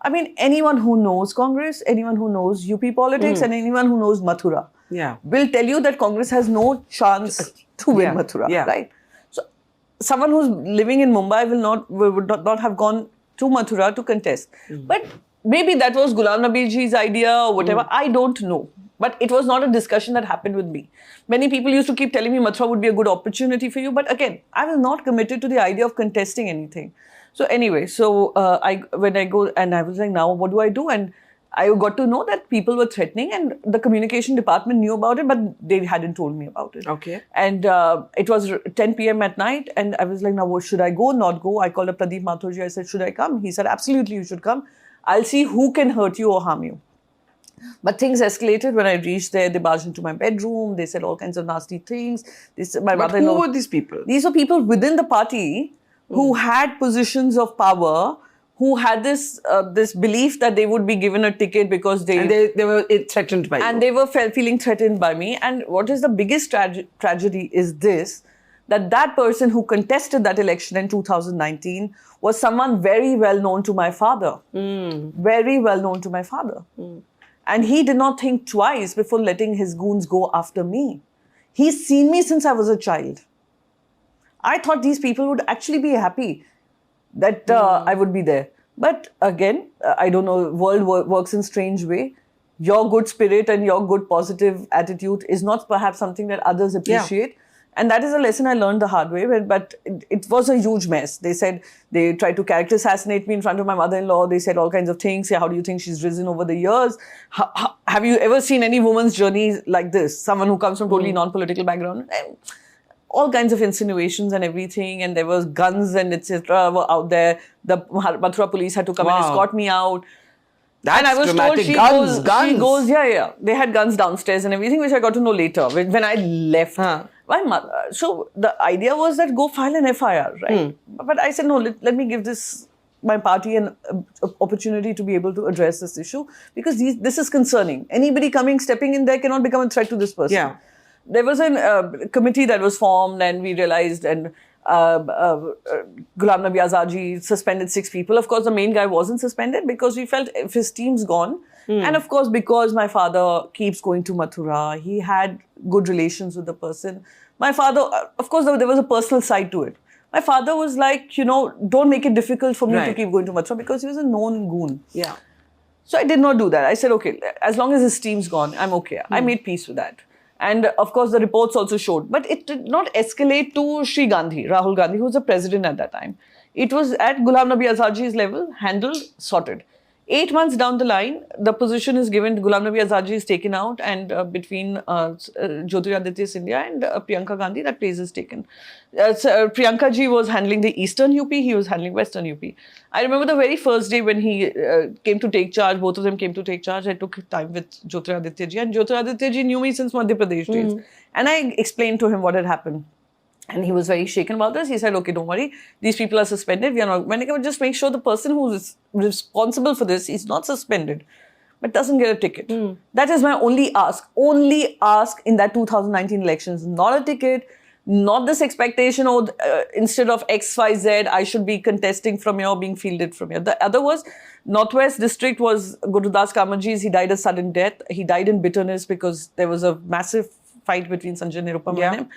S4: I mean, anyone who knows Congress, anyone who knows UP politics, and anyone who knows Mathura will tell you that Congress has no chance to win Mathura, right? So, someone who's living in Mumbai would not have gone to Mathura to contest. But maybe that was Ghulam Nabi ji's idea or whatever. I don't know. But it was not a discussion that happened with me. Many people used to keep telling me Mathura would be a good opportunity for you. But again, I was not committed to the idea of contesting anything. So anyway, when I go and I was like, now what do I do? And I got to know that people were threatening, and the communication department knew about it, but they hadn't told me about it.
S3: Okay.
S4: And it was 10 p.m. at night, and I was like, now what should I go, not go? I called up Pradeep Mathurji. I said, should I come? He said, absolutely, you should come. I'll see who can hurt you or harm you. But things escalated when I reached there. They barged into my bedroom. They said all kinds of nasty things. They said, my
S3: But
S4: mother-in-law.
S3: who were these people?
S4: These were people within the party who had positions of power, who had this belief that they would be given a ticket because they
S3: were threatened by you.
S4: and they were feeling threatened by me. And what is the biggest tragedy is this, that person who contested that election in 2019 was someone very well known to my father. Very well known to my father. And he did not think twice before letting his goons go after me. He's seen me since I was a child. I thought these people would actually be happy that I would be there. But again, I don't know, world works in strange way. Your good spirit and your good positive attitude is not perhaps something that others appreciate. Yeah. And that is a lesson I learned the hard way. But it was a huge mess. They said they tried to character assassinate me in front of my mother-in-law. They said all kinds of things. How do you think she's risen over the years? Have you ever seen any woman's journey like this? Someone who comes from totally non-political background. All kinds of insinuations and everything. And there was guns and etc. were out there. The Mathura police had to come and escort me out.
S3: That's
S4: and I was
S3: dramatic.
S4: told she goes, yeah. They had guns downstairs and everything, which I got to know later when I left. My mother. So the idea was that go file an FIR, right? But I said, no, let me give my party an opportunity to be able to address this issue, because this is concerning. Anybody stepping in there cannot become a threat to this person.
S3: Yeah.
S4: There was a committee that was formed, and we realized, and Ghulam Nabi Azad ji suspended 6 people. Of course, the main guy wasn't suspended because we felt if his team's gone, and of course, because my father keeps going to Mathura, he had good relations with the person. My father, of course, there was a personal side to it. My father was like, don't make it difficult for me to keep going to Mathura, because he was a known goon.
S3: Yeah.
S4: So I did not do that. I said, okay, as long as his team's gone, I'm okay. I made peace with that. And of course, the reports also showed. But it did not escalate to Shri Gandhi, Rahul Gandhi, who was the president at that time. It was at Ghulam Nabi Azad ji's level, handled, sorted. 8 months down the line, the position is given, Ghulam Nabi Azad ji is taken out, and between Jyotiraditya Scindia and Priyanka Gandhi, that place is taken. Priyanka ji was handling the eastern UP, he was handling western UP. I remember the very first day when he came to take charge, both of them came to take charge, I took time with Jyotiraditya ji, and Jyotiraditya ji knew me since Madhya Pradesh days. And I explained to him what had happened. And he was very shaken about this. He said, okay, don't worry. These people are suspended. We are not. When I can just make sure the person who is responsible for this is not suspended, but doesn't get a ticket. That is my only ask. Only ask in that 2019 elections. Not a ticket, not this expectation, instead of XYZ, I should be contesting from here or being fielded from here. The other was, Northwest District was Gurudas Kamarji's. He died a sudden death. He died in bitterness because there was a massive fight between Sanjay Nirupam and him.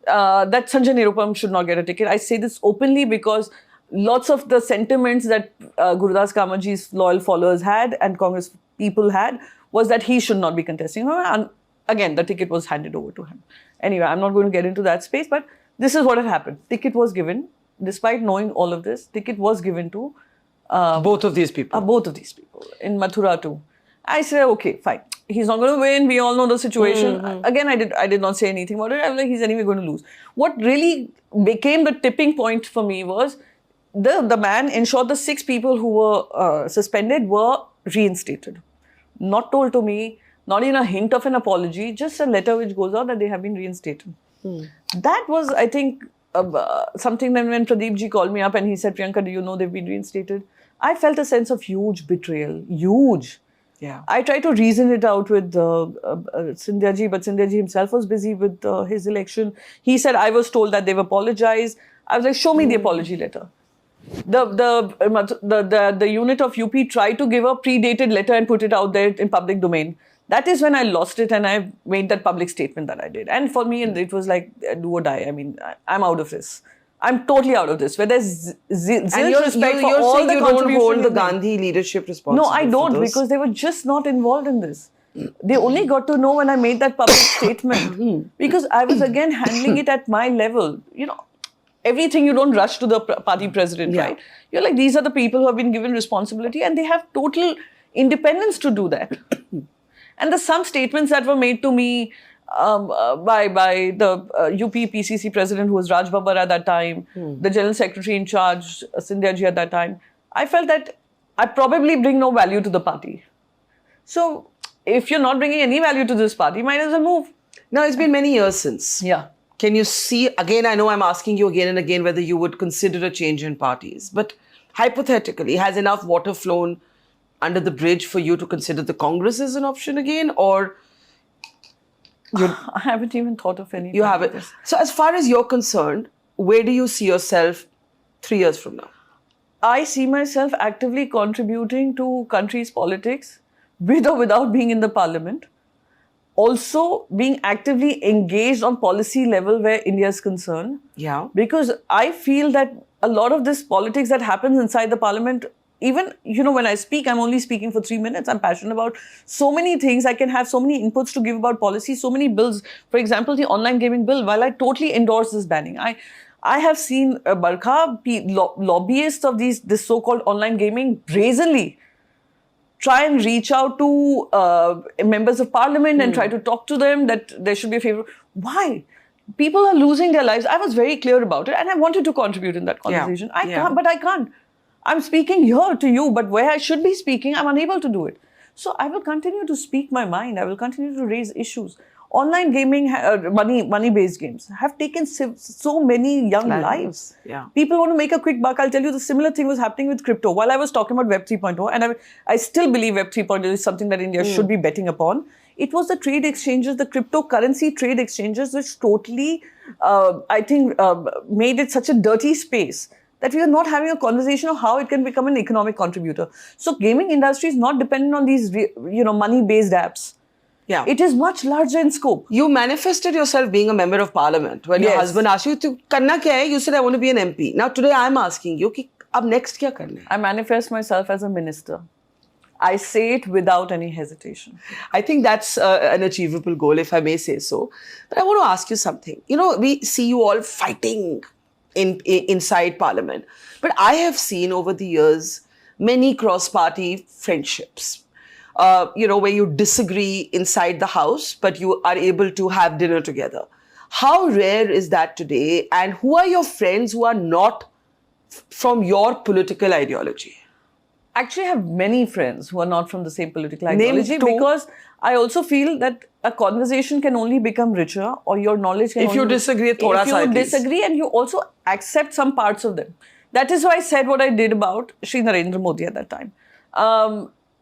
S4: That Sanjay Nirupam should not get a ticket. I say this openly because lots of the sentiments that Gurudas Kamarji's loyal followers had and Congress people had was that he should not be contesting. And again, the ticket was handed over to him. Anyway, I'm not going to get into that space, but this is what had happened. Ticket was given, despite knowing all of this, ticket was given to
S3: both of these people.
S4: Both of these people in Mathura too. I said, okay, fine. He's not going to win. We all know the situation. Again, I did not say anything about it. I was like, he's anyway going to lose. What really became the tipping point for me was the man ensured the 6 people who were suspended were reinstated. Not told to me, not even a hint of an apology, just a letter which goes out that they have been reinstated. That was, I think, something that when Pradeep ji called me up and he said, Priyanka, do you know they've been reinstated? I felt a sense of huge betrayal. Huge.
S3: Yeah.
S4: I tried to reason it out with Scindia ji, but Scindia ji himself was busy with his election. He said, I was told that they've apologized. I was like, show me the apology letter. The unit of UP tried to give a predated letter and put it out there in public domain. That is when I lost it and I made that public statement that I did. And for me, it was like, do or die. I mean, I'm out of this. I'm totally out of this. Where there's zilch respect for all the
S3: you
S4: contributions.
S3: don't hold the Gandhi leadership responsible.
S4: No, I don't, because they were just not involved in this. They only got to know when I made that public statement. Because I was again handling it at my level. everything, you don't rush to the party president,
S3: Yeah.
S4: right? You're like, these are the people who have been given responsibility and they have total independence to do that. And there's some statements that were made to me by the UP PCC president, who was Raj Babbar at that time, the general secretary in charge, Sindhya ji at that time. I felt that I probably bring no value to the party. So if you're not bringing any value to this party, might as well move.
S3: Now, it's been many years since.
S4: Yeah.
S3: Can you see, again, I know I'm asking you again and again whether you would consider a change in parties, but hypothetically, has enough water flown under the bridge for you to consider the Congress as an option again, or
S4: I haven't even thought of anything.
S3: you haven't? So as far as you're concerned, where do you see yourself 3 years from now?
S4: I see myself actively contributing to country's politics with or without being in the parliament. Also being actively engaged on policy level where India is concerned.
S3: Yeah.
S4: Because I feel that a lot of this politics that happens inside the parliament, even, when I speak, I'm only speaking for 3 minutes. I'm passionate about so many things. I can have so many inputs to give about policy, so many bills. For example, the online gaming bill, while I totally endorse this banning, I have seen Barkha, lobbyists of this so-called online gaming brazenly try and reach out to members of parliament and try to talk to them that there should be a favor. Why? People are losing their lives. I was very clear about it and I wanted to contribute in that conversation. I can't. I'm speaking here to you, but where I should be speaking, I'm unable to do it. So I will continue to speak my mind. I will continue to raise issues. Online gaming, money-based games have taken so many young lives.
S3: Yeah.
S4: People want to make a quick buck. I'll tell you, the similar thing was happening with crypto. While I was talking about Web 3.0, and I still believe Web 3.0 is something that India should be betting upon. It was the trade exchanges, the cryptocurrency trade exchanges, which totally, made it such a dirty space that we are not having a conversation of how it can become an economic contributor. So gaming industry is not dependent on these, money-based apps.
S3: Yeah.
S4: It is much larger in scope.
S3: You manifested yourself being a member of parliament. When your husband asked you, to karna kya hai? You said, I want to be an MP. Now today I'm asking you, ki, ab next kya karna hai?
S4: I manifest myself as a minister. I say it without any hesitation.
S3: I think that's an achievable goal, if I may say so. But I want to ask you something. We see you all fighting inside parliament. But I have seen over the years many cross-party friendships. Where you disagree inside the house, but you are able to have dinner together. How rare is that today? And who are your friends who are not from your political ideology?
S4: Actually, I have many friends who are not from the same political ideology.
S3: Name two.
S4: Because I also feel that a conversation can only become richer, or your knowledge can
S3: If you disagree, thoda
S4: if
S3: sa
S4: you
S3: at least.
S4: disagree and you also accept some parts of them. That is why I said what I did about Shri Narendra Modi at that time.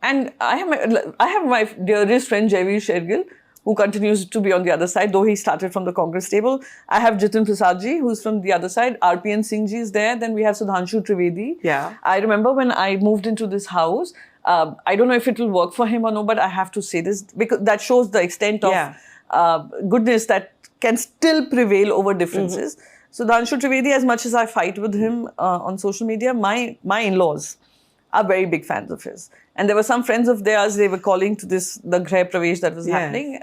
S4: And I have my dearest friend Jaiveer Shergill, who continues to be on the other side, though he started from the Congress table. I have Jitin Prasad ji, who's from the other side. RPN Singh ji is there. Then we have Sudhanshu Trivedi.
S3: Yeah.
S4: I remember when I moved into this house, I don't know if it will work for him or no, but I have to say this because that shows the extent of goodness that can still prevail over differences. Sudhanshu Trivedi, as much as I fight with him on social media, my in-laws are very big fans of his. And there were some friends of theirs, they were calling to the Greh Pravesh that was happening,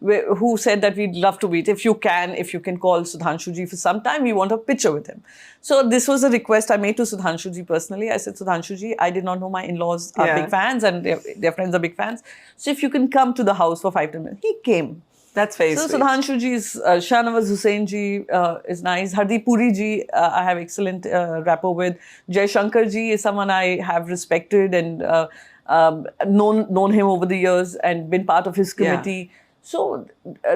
S4: who said that we'd love to meet. If you can call Sudhanshu ji for some time, we want a picture with him. So this was a request I made to Sudhanshu ji personally. I said, Sudhanshu ji, I did not know my in-laws are big fans and their friends are big fans. So if you can come to the house for 5-10 minutes. He came.
S3: That's very
S4: So
S3: sweet.
S4: Sudhanshu ji's, Shahnawaz Hussain ji is nice. Hardeep Puri ji, I have excellent rapport with. Jai Shankar ji is someone I have respected and known him over the years and been part of his committee. So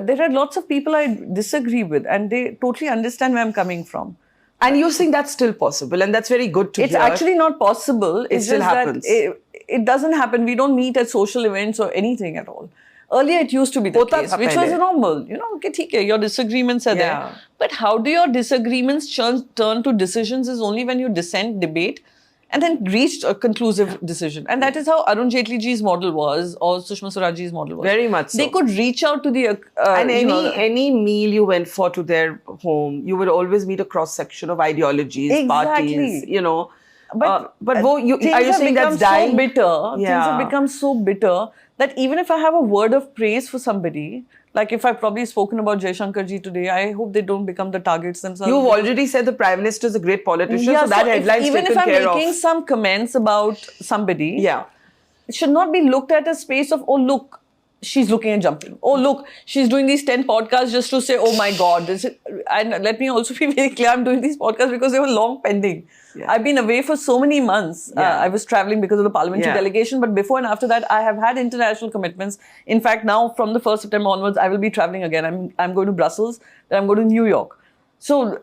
S4: there are lots of people I disagree with and they totally understand where I'm coming from.
S3: And you think that's still possible, and that's very good to
S4: It's
S3: hear.
S4: actually not possible.
S3: It still
S4: just that
S3: happens.
S4: It doesn't happen. We don't meet at social events or anything at all. Earlier, it used to be the
S3: Hota
S4: case,
S3: tha
S4: which
S3: pehle.
S4: was normal. Okay, theek hai, your disagreements are there. But how do your disagreements turn to decisions is only when you dissent, debate, and then reach a conclusive decision. And that is how Arun Jaitley ji's model was, or Sushma Swarajji's model was.
S3: Very much so.
S4: They could reach out to the...
S3: and any meal you went for to their home, you would always meet a cross-section of ideologies, parties,
S4: But
S3: are you saying that's dying?
S4: Things have become so bitter that even if I have a word of praise for somebody, Like if I've probably spoken about Jaishankar ji today, I hope they don't become the targets themselves.
S3: You've already said the Prime Minister is a great politician,
S4: Yeah,
S3: so that headline's
S4: even
S3: taken
S4: if I'm
S3: care
S4: making
S3: of.
S4: some comments about somebody,
S3: Yeah.
S4: it should not be looked at as space of, oh, look, she's looking at jumping. Oh, look, she's doing these 10 podcasts just to say, oh my God. This is, and let me also be very clear, I'm doing these podcasts because they were long pending.
S3: Yeah.
S4: I've been away for so many months.
S3: Yeah.
S4: I was traveling because of the parliamentary delegation, but before and after that, I have had international commitments. In fact, now from the 1st September onwards, I will be traveling again. I'm going to Brussels, then I'm going to New York. So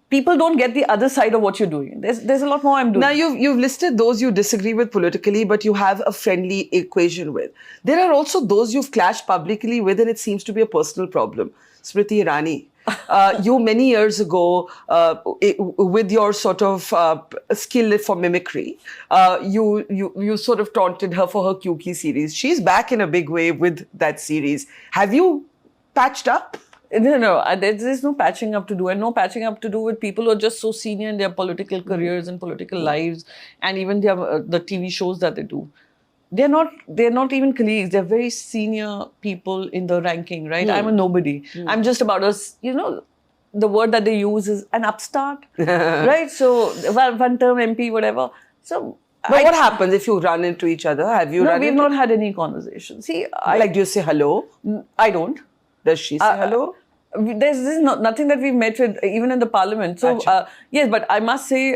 S4: people don't get the other side of what you're doing. There's a lot more I'm doing.
S3: Now you've listed those you disagree with politically, but you have a friendly equation with. There are also those you've clashed publicly with, and it seems to be a personal problem. Smriti Irani. You many years ago, with your sort of skill for mimicry, you sort of taunted her for her Kyuki series. She's back in a big way with that series. Have you patched up?
S4: No, there's no patching up to do, and no patching up to do with people who are just so senior in their political careers and political lives, and even the TV shows that they do. They're not even colleagues. They're very senior people in the ranking, right? I'm a nobody. I'm just about the word that they use is an upstart, right? So one term MP, whatever. So.
S3: But what happens if you run into each other? Have you?
S4: No, we've not had any conversation. See,
S3: do you say hello?
S4: I don't.
S3: Does she say hello?
S4: There's nothing that we've met with, even in the parliament. So, yes, but I must say,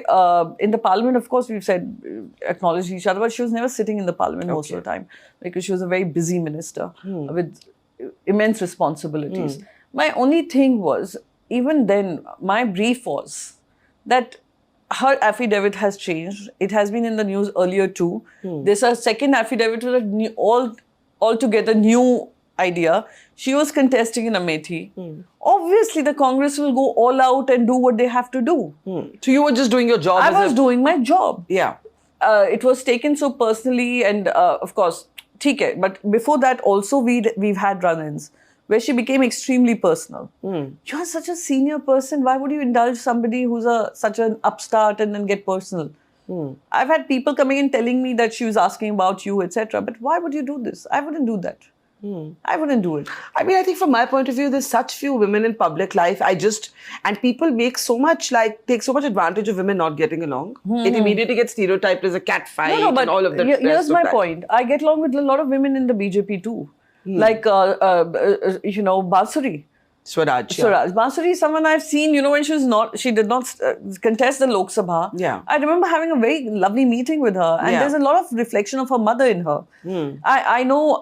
S4: in the parliament, of course, we've said, acknowledged each other, but she was never sitting in the parliament most of the time because she was a very busy minister with immense responsibilities. My only thing was, even then, my brief was that her affidavit has changed. It has been in the news earlier too. There's a second affidavit with a altogether new idea. She was contesting in Amethi. Obviously, the Congress will go all out and do what they have to do.
S3: So you were just doing your job.
S4: I was doing my job.
S3: Yeah.
S4: It was taken so personally, and of course, theek hai. But before that, also we've had run-ins where she became extremely personal. You are such a senior person. Why would you indulge somebody who's such an upstart and then get personal? I've had people coming in telling me that she was asking about you, etc. But why would you do this? I wouldn't do that. I wouldn't do it.
S3: I mean, I think from my point of view, there's such few women in public life. And people take so much advantage of women not getting along. It immediately gets stereotyped as a cat fight and all of that.
S4: Here's my point. I get along with a lot of women in the BJP too. Like, Bansuri.
S3: Swaraj.
S4: Bansuri is someone I've seen, when she did not contest the Lok Sabha.
S3: Yeah.
S4: I remember having a very lovely meeting with her, and there's a lot of reflection of her mother in her. I know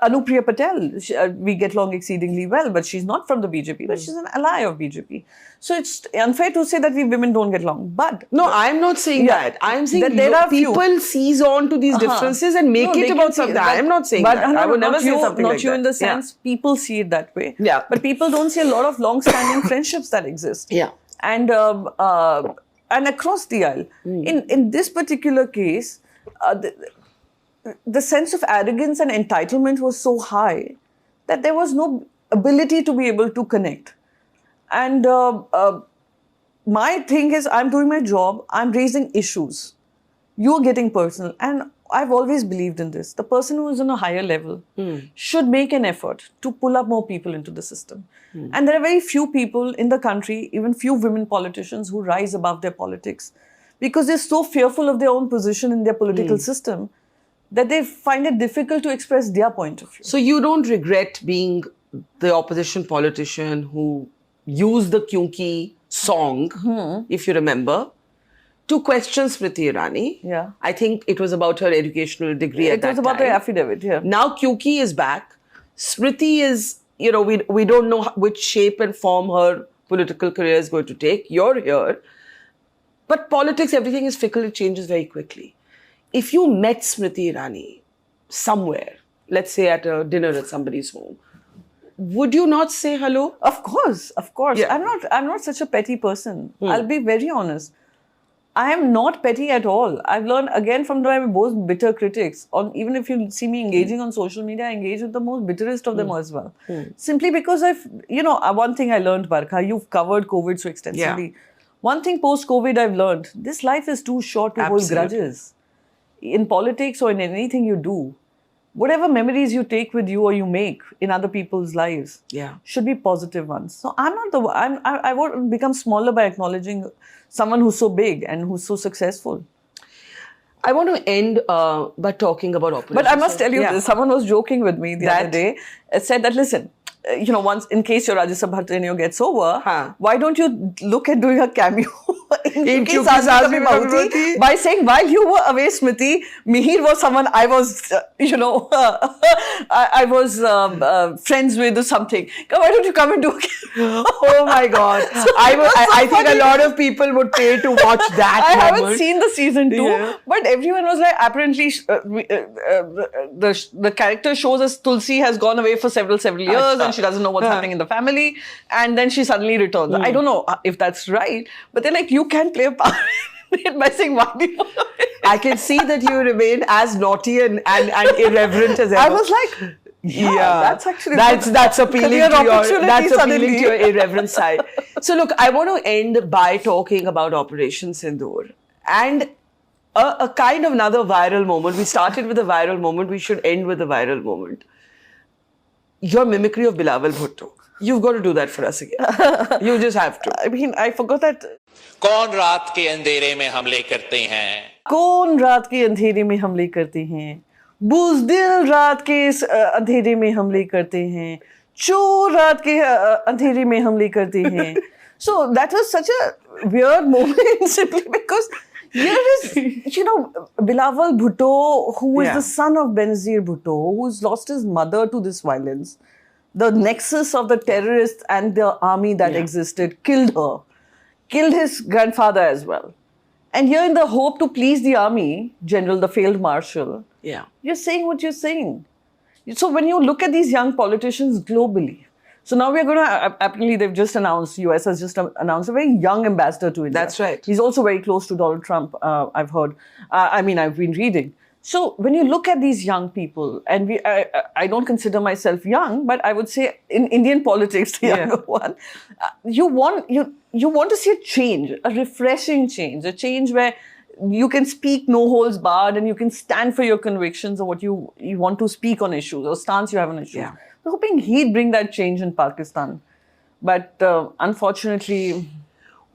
S4: Anupriya Patel, we get along exceedingly well, but she's not from the BJP, but she's an ally of BJP. So it's unfair to say that we women don't get along. But
S3: no, I'm not saying that. I'm saying that
S4: there are
S3: people seize on to these differences and make it about something. I'm not saying that. I would never say something like that.
S4: Not you in the sense, people see it that way.
S3: Yeah.
S4: But people don't see a lot of long-standing friendships that exist.
S3: Yeah.
S4: And across the aisle. In this particular case, the sense of arrogance and entitlement was so high that there was no ability to be able to connect. And my thing is, I'm doing my job, I'm raising issues. You're getting personal. And I've always believed in this. The person who is on a higher level should make an effort to pull up more people into the system. And there are very few people in the country, even few women politicians, who rise above their politics because they're so fearful of their own position in their political system that they find it difficult to express their point of view.
S3: So you don't regret being the opposition politician who used the Kyunki song, if you remember, to question Smriti Irani.
S4: Yeah.
S3: I think it was about her educational degree at that time.
S4: It was about the affidavit, yeah.
S3: Now Kyunki is back. Smriti is, we don't know which shape and form her political career is going to take. You're here. But politics, everything is fickle. It changes very quickly. If you met Smriti Irani somewhere, let's say at a dinner at somebody's home, would you not say hello?
S4: Of course.
S3: Yeah.
S4: I'm not such a petty person. I'll be very honest. I am not petty at all. I've learned again from my most bitter critics. Even if you see me engaging on social media, I engage with the most bitterest of them as well. Simply because one thing I learned, Barkha, you've covered COVID so extensively.
S3: Yeah.
S4: One thing post-COVID I've learned, this life is too short to hold grudges. In politics or in anything you do, whatever memories you take with you or you make in other people's lives should be positive ones. So I'm not the one. I won't become smaller by acknowledging someone who's so big and who's so successful.
S3: I want to end by talking about Operation.
S4: But I must tell you this. Someone was joking with me the other day. It said that, listen, once in case your Rajya Sabha tenure gets over, why don't you look at doing a cameo in Kyunki Saas Bhi Bahut by saying, while you were away, Smriti, Mihir was someone I was, I was friends with or something. Why don't you come and do a cameo?
S3: Oh my God. I think a lot of people would pay to watch that.
S4: I haven't seen the season 2, but everyone was like, apparently the character shows us Tulsi has gone away for several years and she doesn't know what's happening in the family, and then she suddenly returns. I don't know if that's right, but they're like, you can play a part by saying why do you want to play?
S3: I can see that you remain as naughty and irreverent as ever.
S4: I was like, that's actually
S3: that's appealing to your irreverent side. So look, I want to end by talking about Operation Sindoor and a kind of another viral moment. We started with a viral moment. We should end with a viral moment. Your mimicry of Bilawal Bhutto. You've got to do that for us again. You just have to.
S4: I mean, I forgot that.
S5: कौन रात के अंधेरे में हमले करते हैं?
S4: कौन रात के अंधेरे में हमले करते हैं? बुज़दिल रात के अंधेरे में हमले करते हैं. चोर रात के अंधेरे में हमले करते हैं. So that was such a weird moment simply because here is, Bilawal Bhutto, who is the son of Benazir Bhutto, who's lost his mother to this violence. The nexus of the terrorists and the army that existed killed her. Killed his grandfather as well. And here in the hope to please the army, general, the failed marshal, you're saying what you're saying. So when you look at these young politicians globally, so now we're going to, apparently they've just announced, US has just announced a very young ambassador to India.
S3: That's right.
S4: He's also very close to Donald Trump, I've heard. I've been reading. So when you look at these young people, and I don't consider myself young, but I would say in Indian politics, the younger one, you want to see a change, a refreshing change, a change where you can speak no holds barred and you can stand for your convictions or what you want to speak on issues or stance you have on issues.
S3: Yeah.
S4: I'm hoping he'd bring that change in Pakistan. But unfortunately...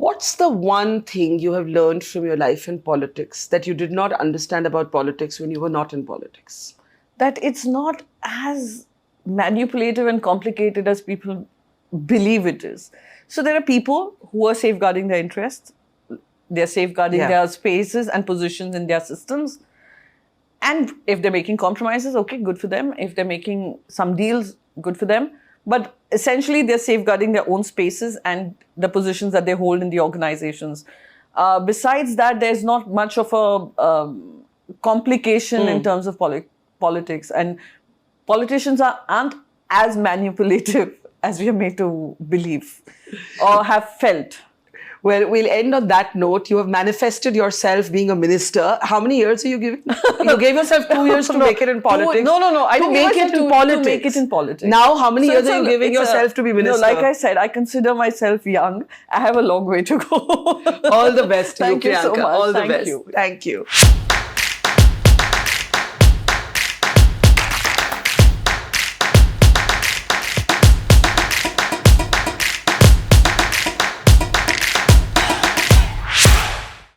S3: What's the one thing you have learned from your life in politics that you did not understand about politics when you were not in politics?
S4: That it's not as manipulative and complicated as people believe it is. So there are people who are safeguarding their interests. They're safeguarding their spaces and positions in their systems. And if they're making compromises, okay, good for them. If they're making some deals, good for them. But essentially, they're safeguarding their own spaces and the positions that they hold in the organizations. Besides that, there's not much of a complication in terms of politics. And politicians aren't as manipulative as we are made to believe or have felt.
S3: Well, we'll end on that note. You have manifested yourself being a minister. How many years are you giving? You gave yourself 2 years to make it in politics.
S4: No. I didn't
S3: make it in politics.
S4: To make it in politics.
S3: Now, how many years are you giving yourself to be minister?
S4: No, like I said, I consider myself young. I have a long way to go.
S3: All the best to you,
S4: Thank you so
S3: Priyanka.
S4: much.
S3: All the
S4: Thank
S3: best.
S4: you.
S3: Thank you.